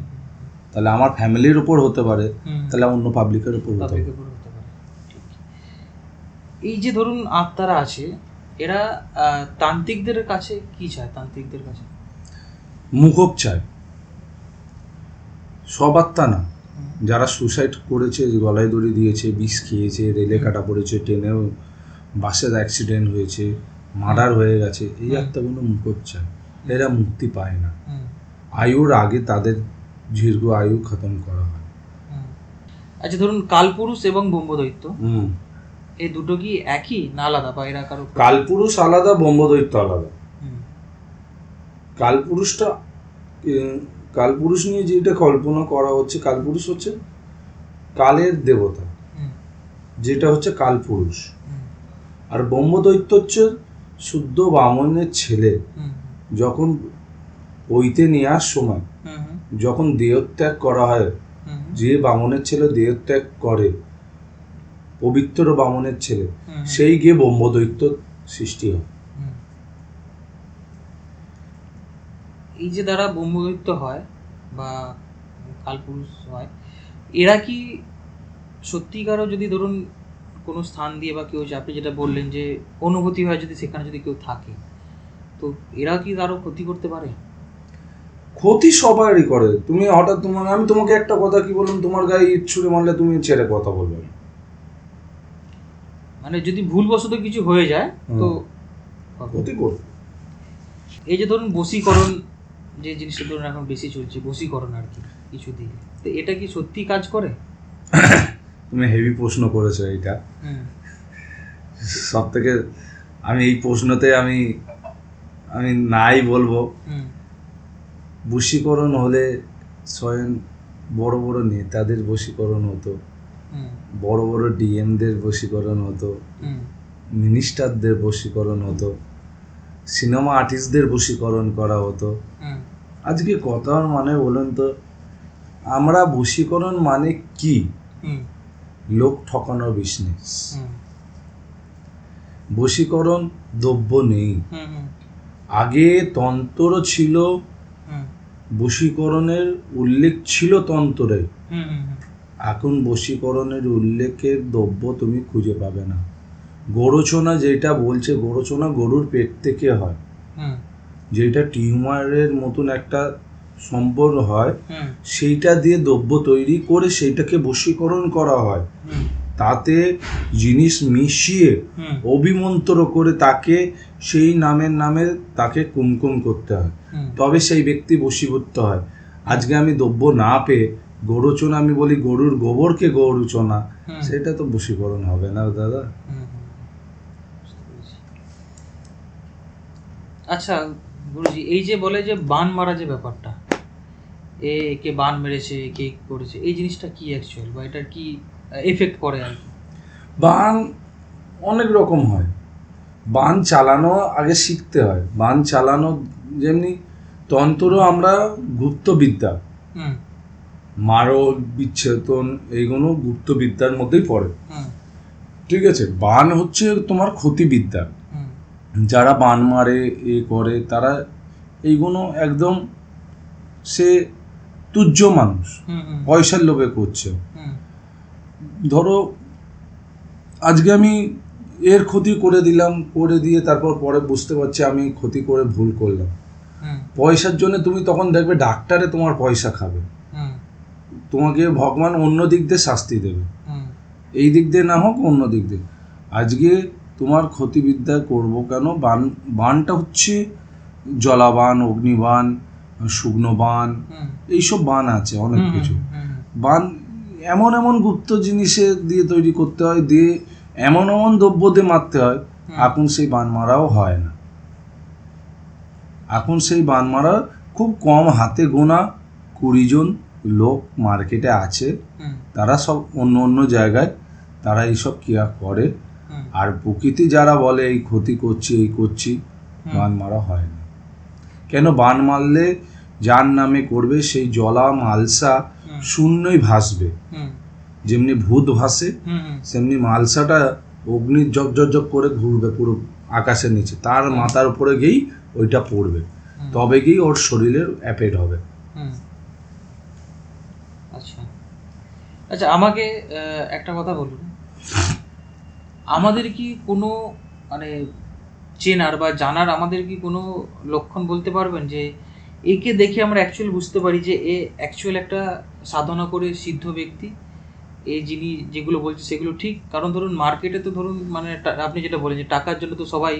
তাহলে আমার ফ্যামিলির উপর হতে পারে, তাহলে অন্য পাবলিকের উপর হতে পারে। এই যে ধরুন আত্মারা আছে, এরা তান্ত্রিকদের কাছে কি চায়? তান্ত্রিকদের কাছে মুখোপ চায়। সব আত্মা না, যারা সুসাইড করেছে, গলায় দড়ি দিয়েছে, বিষ খেয়েছে, রেলে কাটা পড়েছে, ট্রেনেও বাসের অ্যাক্সিডেন্ট হয়েছে, মার্ডার হয়ে গেছে, এই আত্মাগুলো মুখোপ চায়। এরা মুক্তি পায় না, আয়ুর আগে তাদের দীর্ঘ আয়ু খতম করা হয়। আচ্ছা, ধরুন কালপুরুষ এবং ব্রহ্মদৈত্য, এই দুটো কি একই না আলাদা, বা এরা কারো? কালপুরুষ আলাদা, ব্রহ্মদৈত্য আলাদা। কালপুরুষ নিয়ে যেটা কল্পনা করা হচ্ছে, কালপুরুষ হচ্ছে কালের দেবতা, যেটা হচ্ছে কালপুরুষ। আর ব্রহ্মদৈত্য হচ্ছে শুদ্ধ বামনের ছেলে, যখন ওইতে নেওয়ার সময় যখন দেহত্যাগ করা হয়, যে বামনের ছেলে দেহত্যাগ করে, পবিত্র বামনের ছেলে, সেই গিয়ে ব্রহ্মদৈত্য সৃষ্টি হয়। এই যে দ্বারা ব্রহ্মদৈত্য হয় বা কালপুরুষ হয়, এরা কি সত্যিকারও যদি ধরুন কোনো স্থান দিয়ে বা কেউ, আপনি যেটা বললেন যে অনুভূতি হয়, যদি সেখানে যদি কেউ থাকে, তো এরা কি কারো ক্ষতি করতে পারে? ক্ষতি সবারই করে। তুমি হঠাৎ আমি তোমাকে একটা কথা কি বললাম, তোমার গায়ে ইট ছুঁড়ে মারলে তুমি ছেড়ে কথা বলবে না, মানে যদি ভুলবশত কিছু হয়ে যায় তো ক্ষতি করবে। এই যে ধরুন বশীকরণ যে জিনিসটা ধরুন এখন বেশি চলছে, বশীকরণ আর কি কিছু দিয়ে, তো এটা কি সত্যি কাজ করে? তুমি হেভি প্রশ্ন করেছো এইটা। সব থেকে আমি এই প্রশ্নতে আমি নাই বলবো। বশীকরণ হলে স্বয়ং বড় বড় নেতাদের বশীকরণ হতো, বড় বড় ডিএমদের বশীকরণ হতো, মিনিস্টারদের বশীকরণ হতো, সিনেমা আর্টিস্টদের বশীকরণ করা হতো। আজকে কথার মানে বলেন তো, আমরা বশীকরণ মানে কি? লোক ঠকানোর বিজনেস। বশীকরণ দ্রব্য নেই। আগে তন্ত্র ছিল, বশীকরণের উল্লেখ ছিল তন্ত্রে। এখন বশীকরণের উল্লেখের দ্রব্য তুমি খুঁজে পাবে না। গরুচনা যেটা বলছে, গরুচনা গরুর পেট থেকে হয়, যেটা টিউমারের মতন একটা সম্পর্ক হয়, সেইটা দিয়ে দ্রব্য তৈরি করে সেইটাকে বশীকরণ করা হয়। তাতে জিনিস মিশিয়ে অভিমন্ত্র করে তাকে সেই নামে তাকে কুমকুম করতে হয়, তবে সেই ব্যক্তি বশীভূত হয়। আজকে আমি দ্রব্য না পেয়ে গরুচনা, আমি বলি গরুর গোবরকে গরুচনা, সেটা তো বশীকরণ হবে না দাদা। আচ্ছা গুরুজি, এই যে বলে যে বান মারা যে ব্যাপারটা, কে বান মেরেছে, কে করেছে, এই জিনিসটা কি অ্যাকচুয়াল, বা এটার কি এফেক্ট করে আর কি? বান অনেক রকম হয়। বান চালানো আগে শিখতে হয়। বান চালানো যেমনি তন্ত্র, আমরা গুপ্তবিদ্যা, মারণ বিচ্ছেদন, এইগুলো গুপ্তবিদ্যার মধ্যেই পড়ে। ঠিক আছে, বান হচ্ছে তোমার ক্ষতিবিদ্যা। যারা বান মারে করে তারা এইগুলো একদম সে তুচ্ছ মানুষ, পয়সার লোভে করছে। ধরো আজকে আমি এর ক্ষতি করে দিলাম, করে দিয়ে তারপর পরে বুঝতে পারছি আমি ক্ষতি করে ভুল করলাম। পয়সার জন্য তুমি তখন দেখবে ডাক্তারে তোমার পয়সা খাবে, তোমাকে ভগবান অন্য দিক দিয়ে শাস্তি দেবে, এই দিক দিয়ে না হোক অন্য দিক দিয়ে। আজকে তোমার ক্ষতিবিদ্যা করবো কেন? বানটা হচ্ছে জলাবান, অগ্নিবান, শুকনো বান, এইসব বান আছে অনেক কিছু। বান এমন এমন গুপ্ত জিনিসে দিয়ে তৈরি করতে হয়, দিয়ে এমন এমন দ্রব্য দিয়ে মারতে হয়, এখন সেই বান মারাও হয় না। এখন সেই বান মারা খুব কম, হাতে গোনা 20 জন লোক মার্কেটে আছে, তারা সব অন্য অন্য জায়গায় তারা এইসব ক্রিয়া করে। আর প্রকৃতি যারা বলে এই ক্ষতি করছি, এই করছি, বান মারা হয় না। কেন? বান মারলে যার নামে করবে সেই জলা মালসা শূন্যই ভাসবে। যেমনি ভূত ভাসে, সেমনি মালসাটা অগ্নির জগ করে ঘুরবে পুরো আকাশের নিচে, তার মাথার উপরে গিয়েই ওইটা পড়বে, তবে গিয়ে ওর শরীরের অ্যাফেক্ট হবে। আচ্ছা আচ্ছা, আমাকে একটা কথা বলুন, আমাদের কি কোনো মানে চেনার বা জানার আমাদের কি কোনো লক্ষণ বলতে পারবেন যে একে দেখে আমরা অ্যাকচুয়াল বুঝতে পারি যে এ অ্যাকচুয়াল একটা সাধনা করে সিদ্ধ ব্যক্তি, এই যিনি যেগুলো বলছে সেগুলো ঠিক? কারণ ধরুন মার্কেটে তো ধরুন মানে আপনি যেটা বলেন যে টাকার জন্য তো সবাই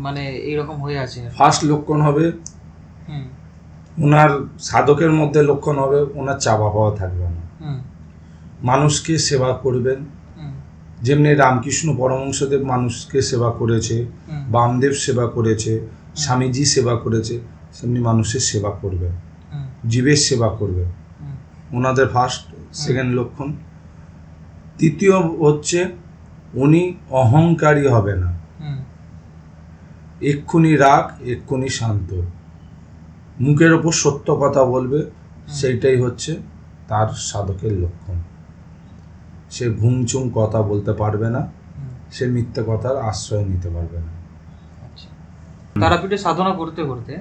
মানে এইরকম হয়ে আছে। ফার্স্ট লক্ষণ হবে ওনার সাধকের মধ্যে, লক্ষণ হবে ওনার চাওয়া পাওয়া থাকবে না, মানুষকে সেবা করবেন। যেমনি রামকৃষ্ণ পরমহংসদেব মানুষকে সেবা করেছে, বামদেব সেবা করেছে, স্বামীজি সেবা করেছে, সেমনি মানুষের সেবা করবে, জীবের সেবা করবে। ওনাদের ফার্স্ট। সেকেন্ড লক্ষণ। তৃতীয় হচ্ছে উনি অহংকারী হবে না, এক্ষুনি রাগ, এক্ষুনি শান্ত, মুখের ওপর সত্য কথা বলবে, সেইটাই হচ্ছে তার সাধকের লক্ষণ। সে ঘুমচুম কথা বলতে পারবে না, সে মিথ্যে কথার আশ্রয় নিতে পারবে না। তারাপীঠে সাধনা করতে করতে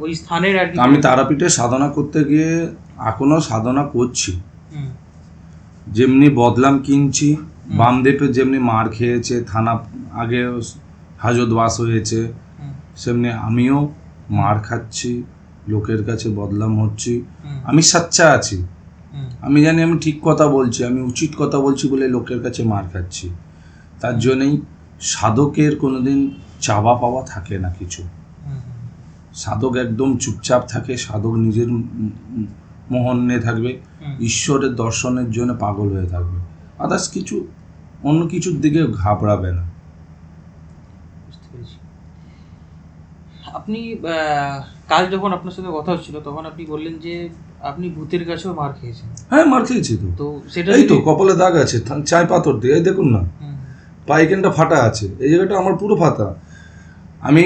ওই স্থানের আর কি, আমি তারাপীঠে সাধনা করতে গিয়ে এখনো সাধনা করছি, যেমনি বদলাম কিনছি। বামদেবের যেমনি মার খেয়েছে, থানা আগে হাজতবাস হয়েছে, সেমনি আমিও মার খাচ্ছি, লোকের কাছে বদলাম হচ্ছি। আমি সাচ্চা আছি, আমি জানি আমি ঠিক কথা বলছি, আমি উচিত কথা বলছি বলে লোকের কাছে মার খাচ্ছি। তার জন্যই সাধকের কোনোদিন চাওয়া পাওয়া থাকে না কিছু। সাধক একদম চুপচাপ থাকে, সাধক নিজের মোহনে থাকবে, ঈশ্বরের দর্শনের জন্য পাগল হয়ে থাকবে, আদার্স কিছু অন্য কিছুর দিকে ঘাবড়াবে না। আপনি কাল যখন আপনার সাথে কথা হচ্ছিল তখন আপনি বললেন যে আপনি ভূতের কাছেও মার খেয়েছেন। হ্যাঁ, মার খেয়েছি তো। তো সেটা এই তো কপালে দাগ আছে চায় পাথর দিয়ে, এই দেখুন না, পাইকেনটা ফাটা আছে, এই জায়গাটা আমার পুরো ফাটা। আমি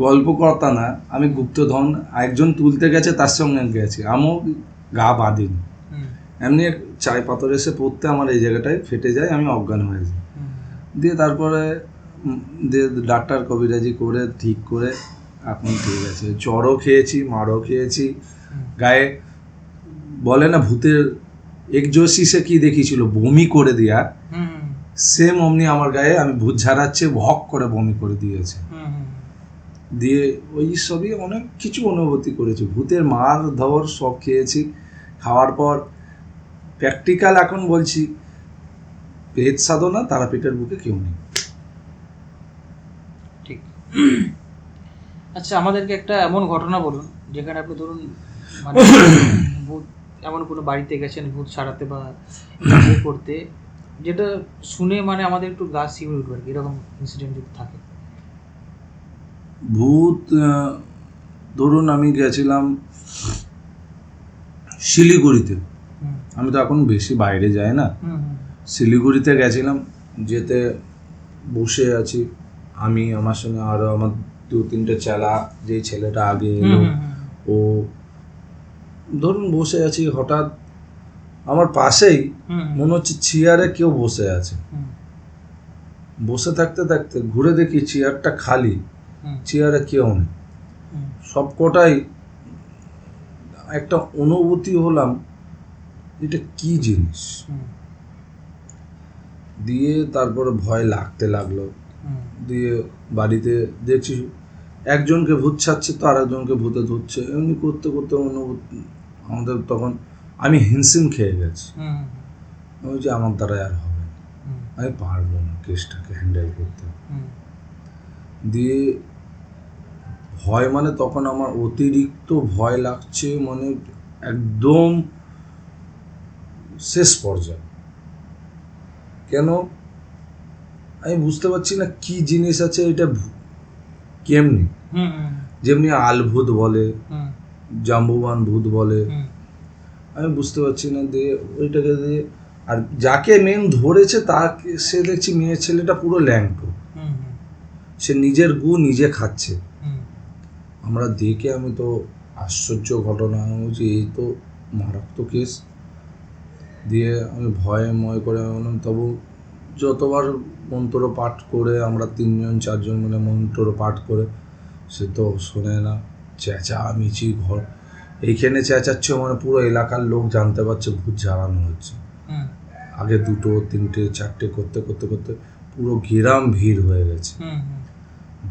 গল্প কর্তা না, আমি গুপ্তধন, একজন তুলতে গেছে তার সঙ্গে গেছি, আমিও গা বাঁধিনি, এমনি চায় পাথর এসে পড়তে আমার এই জায়গাটায় ফেটে যায়, আমি অজ্ঞান হয়ে যাই। দিয়ে তারপরে দিয়ে ডাক্তার কবিরাজি করে ঠিক করে এখন ঠিক আছে। জ্বরও খেয়েছি, মারও খেয়েছি, গায়ে বলে না ভূতের এক্সোরসিসে কি দেখিয়েছিল বমি করে দেয়া, সেম অমনি আমার গায়ে আমি ভূত ঝাড়াচ্ছে ভক করে বমি করে দিয়েছে। দিয়ে ওই সবই অনেক কিছু অনুভূতি করেছি, ভূতের মার ধর সব খেয়েছি। খাওয়ার পর প্র্যাকটিক্যাল এখন বলছি, পেট সাধনা তারাপীঠের বুকে কেউ নেই। ঠিক। আচ্ছা, আমাদেরকে একটা এমন ঘটনা বলুন যেখানে আপনি ধরুন মানে ভূত এমন কোনো বাড়িতে গেছেন ভূত ছাড়াতে বা ইয়ে করতে, যেটা শুনে মানে আমাদের একটু গা শিউরে উঠবে আর কি, এরকম ইনসিডেন্ট যদি থাকে। ভূত ধরুন আমি গেছিলাম শিলিগুড়িতে, আমি তো এখন বেশি বাইরে যাই না, শিলিগুড়িতে গেছিলাম, যেতে বসে আছি আমি, আমার সঙ্গে আরও আমার 2-3টে চেলা, যেই ছেলেটা আগে এলো ও, ধরুন বসে আছি, হঠাৎ আমার পাশেই মনে হচ্ছে চেয়ারে কেউ বসে আছে। বসে থাকতে থাকতে ঘুরে দেখি চেয়ারটা খালি, চেয়ারে কেউ নেই। সব কটাই একটা অনুভূতি হলাম এটা কি জিনিস। দিয়ে তারপরে ভয় লাগতে লাগলো। দিয়ে বাড়িতে দেখছি একজনকে ভূত ছাড়ছে তো আর একজনকে ভূতে ধরছে, এমনি করতে করতে অনুভূতি আমাদের, তখন আমি হিমশিম খেয়ে গেছি। ওই যে আমার দ্বারা আর হবে না, আমি পারবো না কেসটাকে হ্যান্ডেল করতে। দিয়ে ভয় মানে তখন আমার অতিরিক্ত ভয় লাগছে, মানে একদম শেষ পর্যায়ে। কেন আমি বুঝতে পারছি না কি জিনিস আছে এটা, কেমনি, যেমনি আলভূত বলে, জাম্বুবান ভূত বলে, আমি বুঝতে পারছি না। দিয়ে ওইটাকে দিয়ে, আর যাকে মেন ধরেছে তাকে, সে দেখছি মেয়ে ছেলেটা পুরো ল্যাংটো, সে নিজের গু নিজে খাচ্ছে। আমরা দেখে আমি তো আশ্চর্য ঘটনা, যে এই তো মারাত্মক কেস। দিয়ে আমি ভয়ময় করে বললাম, তবু যতবার মন্ত্র পাঠ করে আমরা 3-4 মিলে মন্ত্র পাঠ করে, সে তো শোনে না, চেঁচামেচি, ঘর এইখানে চেঁচাচ্ছে মানে পুরো এলাকার লোক জানতে পারছে ভূত জ্বালানো হচ্ছে। আগে 2, 3, 4 করতে করতে করতে পুরো গ্রাম ভিড় হয়ে গেছে।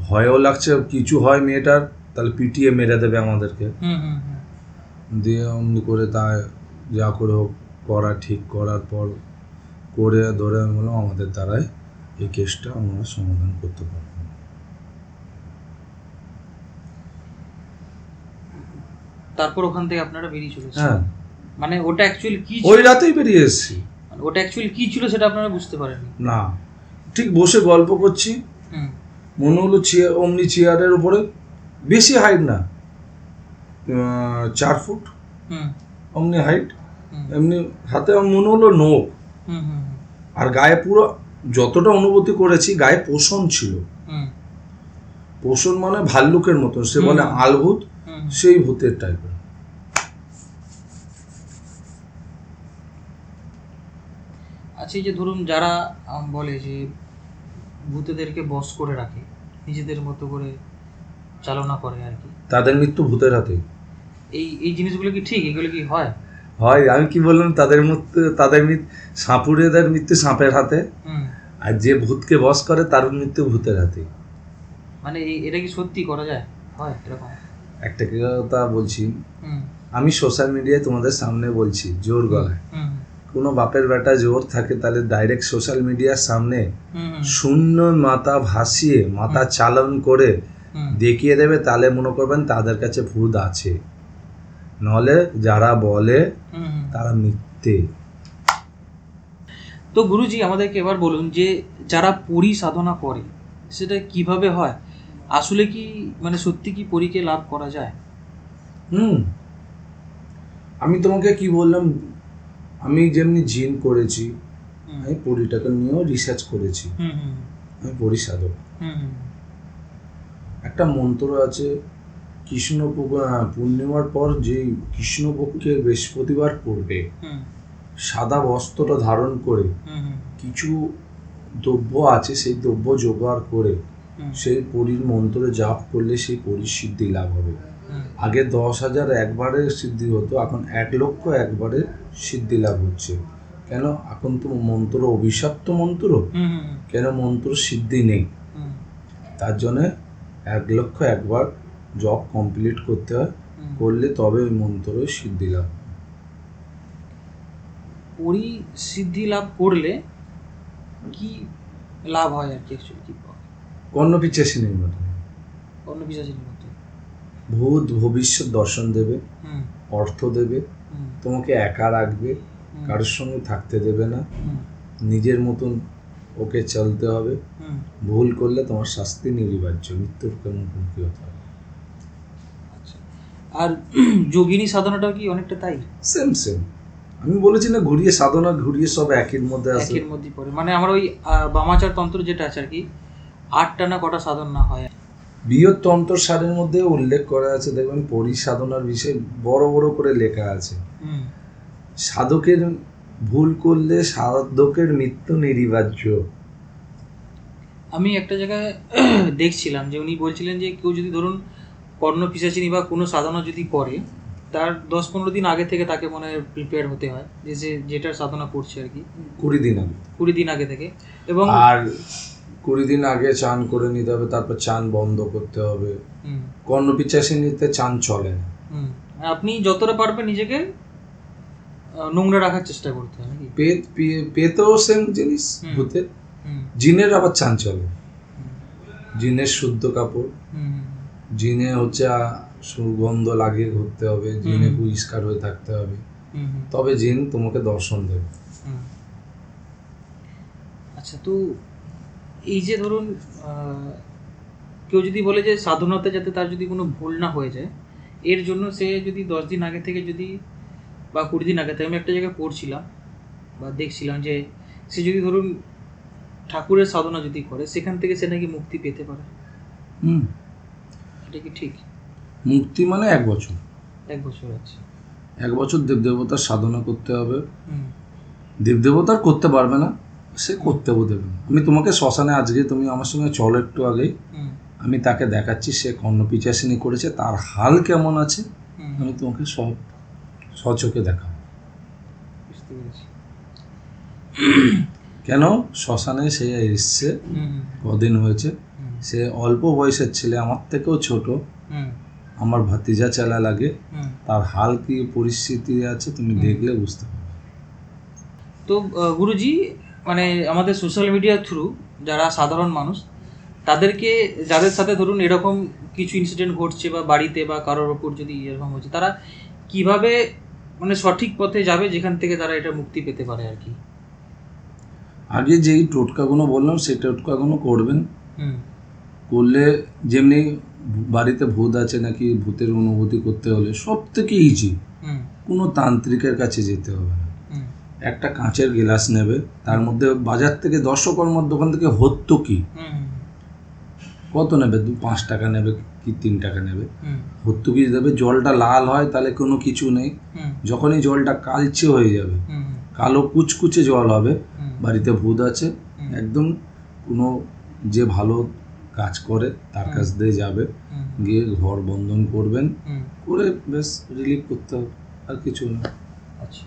ভয়ও লাগছে কিছু হয় মেয়েটার, তাহলে পিটিয়ে মেরে দেবে আমাদেরকে। দিয়ে অমনি করে তা যা করে হোক করা, ঠিক করার পর করে ধরে আমি বললাম আমাদের দ্বারাই এই কেসটা আমরা সমাধান করতে পারবো। তারপর ওখান থেকে আপনারা বেরিয়ে চলেছেন? হ্যাঁ, মানে ওটা অ্যাকচুয়ালি কি, ওই রাতেই বেরিয়ে এসেছি। ওটা অ্যাকচুয়ালি কি ছিল সেটা আপনারা বুঝতে পারেননি? না, ঠিক বসে গল্প করছি, মনে হলো অমনি চেয়ারের উপরে, বেশি হাইট না, 4 ফুট অমনি হাইট, এমনি হাতে মনে হলো নোক, আর গায়ে পুরো যতটা অনুভূতি করেছি গায়ে পোষণ ছিল। পোষণ মানে ভাল্লুকের মতো, সে বলে আলভূত, সেই ভূতের টাইপের। আচ্ছা, এই যে ধরুন যারা বলে যে ভূতেদেরকে বশ করে রাখে, নিজেদের মতো করে চালনা করে আর কি, তাদের মৃত্যু ভূতের হাতে। এই জিনিসগুলো কি ঠিক? এগুলো কি হয়? হয়, আমি কি বললাম, তাদের মৃত্যু, সাপুরেদের মৃত্যু সাপের হাতে, আর যে ভূতকে বশ করে তার মৃত্যু ভূতের হাতে। মানে এটা কি সত্যি করা যায়, হয় এরকম? একটা কথা বলছি, আমি সোশ্যাল মিডিয়ায় তোমাদের সামনে বলছি জোর গলায়, কোনো বাপের বেটা জোর থাকে তাহলে ডাইরেক্ট সোশ্যাল মিডিয়ার সামনে শূন্য মাথা ভাসিয়ে মাথা চালন করে দেখিয়ে দেবে, তাহলে মনে করবেন তাদের কাছে ভূত আছে, নলে যারা বলে তারা মিথ্যে। তো গুরুজি আমাদেরকে এবার বলুন যে যারা পরি সাধনা করে সেটা কিভাবে হয়, আসলে কি মানে সত্যি কি পরীকে লাভ করা যায়? আমি তোমাকে কি বললাম, আমি যেমনি জিন করেছি, আমি পরিটাকে নিয়েও রিসার্চ করেছি। আমি পরি সাধক। একটা মন্ত্র আছে, কৃষ্ণ পূর্ণিমার পর যে কৃষ্ণপক্ষের বৃহস্পতিবার পড়বে, সাদা বস্ত্রটা ধারণ করে কিছু দ্রব্য আছে, সেই দ্রব্য জোগাড় করে সেই পরীর মন্ত্র জাপ করলে সেই পরীর সিদ্ধি লাভ হবে। আগে 10,000 একবারে সিদ্ধি হতো, এখন 1,00,000 একবারে সিদ্ধি লাভ হচ্ছে। কেন? এখন তো মন্ত্র অভিশপ্ত মন্ত্র, কেন মন্ত্র সিদ্ধি নেই, তার জন্যে 1,00,000 একবার জব কমপ্লিট করতে হয়, করলে তবে ওই মন্ত্রের সিদ্ধি লাভ। পরি সিদ্ধি লাভ করলে কি লাভ হয় আর কি? কর্ণপিচাসিনীর মতো, ভূত ভবিষ্যৎ দর্শন দেবে, অর্থ দেবে, তোমাকে একা রাখবে, কারোর সঙ্গে থাকতে দেবে না, নিজের মতন ওকে চলতে হবে, ভুল করলে তোমার শাস্তি নির্বাহ্য, মৃত্যুর মুখোমুখি হতে হবে। আর যোগিনী সাধনাটাও কি অনেকটা তাই? সেম সেম, আমি বলেছি না, ঘুরিয়ে সাধনা ঘুরিয়ে সব একের মধ্যে আছে, একের মধ্যে পড়ে। মানে আমার ওই বামাচার তন্ত্র যেটা আছে আর কি, 8টা না কটা সাধনা হয়। বৃহৎ তন্ত্র সারের মধ্যে উল্লেখ করা আছে, দেখবেন পরি সাধনার বিষয়ে বড় বড় করে লেখা আছে। সাধকের ভুল করলে সাধকের মৃত্যু নির্বাহ্য। আমি একটা জায়গায় দেখছিলাম যে উনি বলছিলেন যে কেউ যদি ধরুন কর্ণপিশাচিনী বা কোনো সাধনা যদি করে, তার 10-15 দিন আগে থেকে তাকে মনে হয় প্রিপেয়ার হতে হয়, যে সে যেটার সাধনা করছে আর কি, 20 দিন আগে, 20 দিন আগে থেকে। এবং আর 20 দিন আগে চান করে নিতে হবে, তারপর চান বন্ধ করতে হবে। কর্ণপিচাসিনীতে চান চলে না। আপনি যতটা পারবেন নিজেকে নোংরা রাখার চেষ্টা করতে হয় নাকি? পেতেও সেম জিনিস, ভূতের জিনের আবার চান চলে, জিনের শুদ্ধ কাপড়, জিনে হচ্ছে সুগন্ধ লাগিয়ে ঘুরতে হবে, জিনে পরিষ্কার হয়ে থাকতে হবে, তবে জিন তোমাকে দর্শন দেবে। আচ্ছা, তো এই যে ধরুন কেউ যদি বলে যে সাধনাতে যাতে তার যদি কোনো ভুল না হয়ে যায়, এর জন্য সে যদি 10 দিন আগে থেকে যদি বা 20 দিন আগে থেকে, আমি একটা জায়গায় পড়ছিলাম বা দেখছিলাম যে সে যদি ধরুন ঠাকুরের সাধনা যদি করে, সেখান থেকে সে নাকি মুক্তি পেতে পারে। এটা কি ঠিক? মুক্তি মানে 1 বছর। 1 বছর আছে, 1 বছর দেবদেবতার সাধনা করতে হবে। দেবদেবতার করতে পারবে না, সে করতেও দেবে না। আমি তোমাকে শ্মশানে, আজকে তুমি আমার সঙ্গে চলো একটু আগেই, আমি তাকে দেখাচ্ছি, সে কর্ণপিচাসিনী করেছে, তার হাল কেমন আছে আমি তোমাকে সব সচোখে দেখাবো। কেন? শ্মশানে সে এসছে, কদিন হয়েছে, সে অল্প বয়সের ছেলে, আমার থেকেও ছোট, আমার ভাতিজা চেলা লাগে, তার হাল কি পরিস্থিতি আছে তুমি দেখলে বুঝতে পারবে। তো গুরুজি, মানে আমাদের সোশ্যাল মিডিয়ার থ্রু যারা সাধারণ মানুষ, তাদেরকে, যাদের সাথে ধরুন এরকম কিছু ইনসিডেন্ট ঘটছে বা বাড়িতে বা কারোর ওপর যদি এরকম হচ্ছে, তারা কিভাবে মানে সঠিক পথে যাবে যেখান থেকে তারা এটা মুক্তি পেতে পারে আর কি? আগে যেই টোটকাগুলো বললাম সেই টোটকাগুলো করবেন। করলে যেমনি বাড়িতে ভূত আছে নাকি ভূতের অনুভূতি করতে হলে সব থেকে ইজি, কোনো তান্ত্রিকের কাছে যেতে হবে না। একটা কাঁচের গ্লাস নেবে, তার মধ্যে বাজার থেকে 10 কর্মার দোকান থেকে হত্যকি কত নেবে, 5 টাকা নেবে কি 3 টাকা নেবে, হত্যকি দেবে, জলটা লাল হয় তাহলে কোনো কিছু নেই, যখনই জলটা কালচে হয়ে যাবে, কালো কুচকুচে জল হবে, বাড়িতে ভূত আছে, একদম কোনো যে ভালো কাজ করে তার কাছ দিয়ে যাবে, গিয়ে ঘর বন্ধন করবেন, করে বেশ রিলিফ করতে হবে, আর কিছু না। আচ্ছা,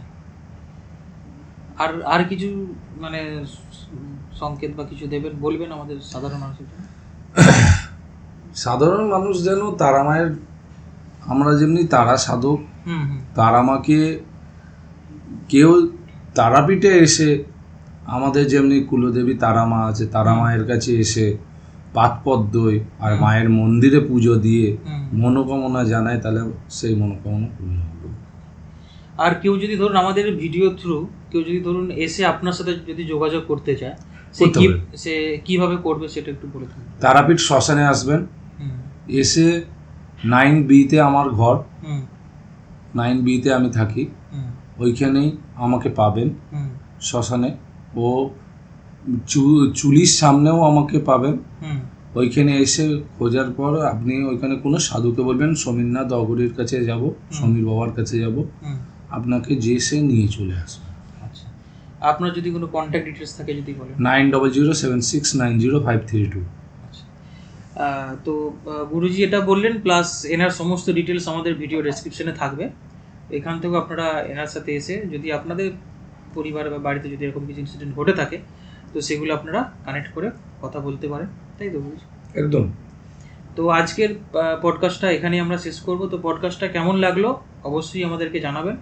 আর কিছু মানে সংকেত বা কিছু দেবেন, বলবেন আমাদের সাধারণ মানুষের? সাধারণ মানুষ যেন তারা মায়ের আমরা যেমনি তারা সাধক, হুম হুম তারা মাকে কেউ তারাপীঠে এসে, আমাদের যেমনি কুলদেবী তারা মা আছে, তারা মায়ের কাছে এসে পাতপদ্মই আর মায়ের মন্দিরে পুজো দিয়ে হুম। মনোকামনা জানায়, তাহলে সেই মনোকামনা পূর্ণ হবে। আর কেউ যদি ধরুন আমাদের ভিডিও থ্রু কেউ যদি ধরুন এসে আপনার সাথে যদি যোগাযোগ করতে চায়, করতে পারে। সে কিভাবে করবে সেটা একটু বলে দিন। তারাপীঠ শ্মশানে আসবেন, হুম এসে 9B-তে আমার ঘর, হুম 9B-তে আমি থাকি, হুম ওইখানেই আমাকে পাবেন হুম শ্মশানে। ও চুলির সামনেও আমাকে পাবেন। হুম ওইখানে এসে খোঁজার পর আপনি ওইখানে কোনো সাধুকে বলবেন সমীরনাথ অগরীর কাছে যাব, সমীর বাবার কাছে যাব, হুম। আপনাকে যে সে নিয়ে চলে আসবে। আচ্ছা, আপনার যদি কোনো কন্ট্যাক্ট ডিটেলস থাকে যদি বলেন। 9007690532। আচ্ছা, তো গুরুজি এটা বললেন, প্লাস এনার সমস্ত ডিটেলস আমাদের ভিডিও ডেসক্রিপশনে থাকবে। এখান থেকেও আপনারা এনার সাথে এসে যদি আপনাদের পরিবার বা বাড়িতে যদি এরকম কিছু ইনসিডেন্ট ঘটে থাকে, তো সেগুলো আপনারা কানেক্ট করে কথা বলতে পারেন, তাই তো গুরুজি? একদম। তো আজকের পডকাস্টটা এখানেই আমরা শেষ করব। তো পডকাস্টটা কেমন লাগলো অবশ্যই আমাদেরকে জানাবেন,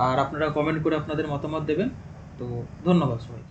আর আপনারা কমেন্ট করে আপনাদের মতামত দেবেন। তো ধন্যবাদ সবাই।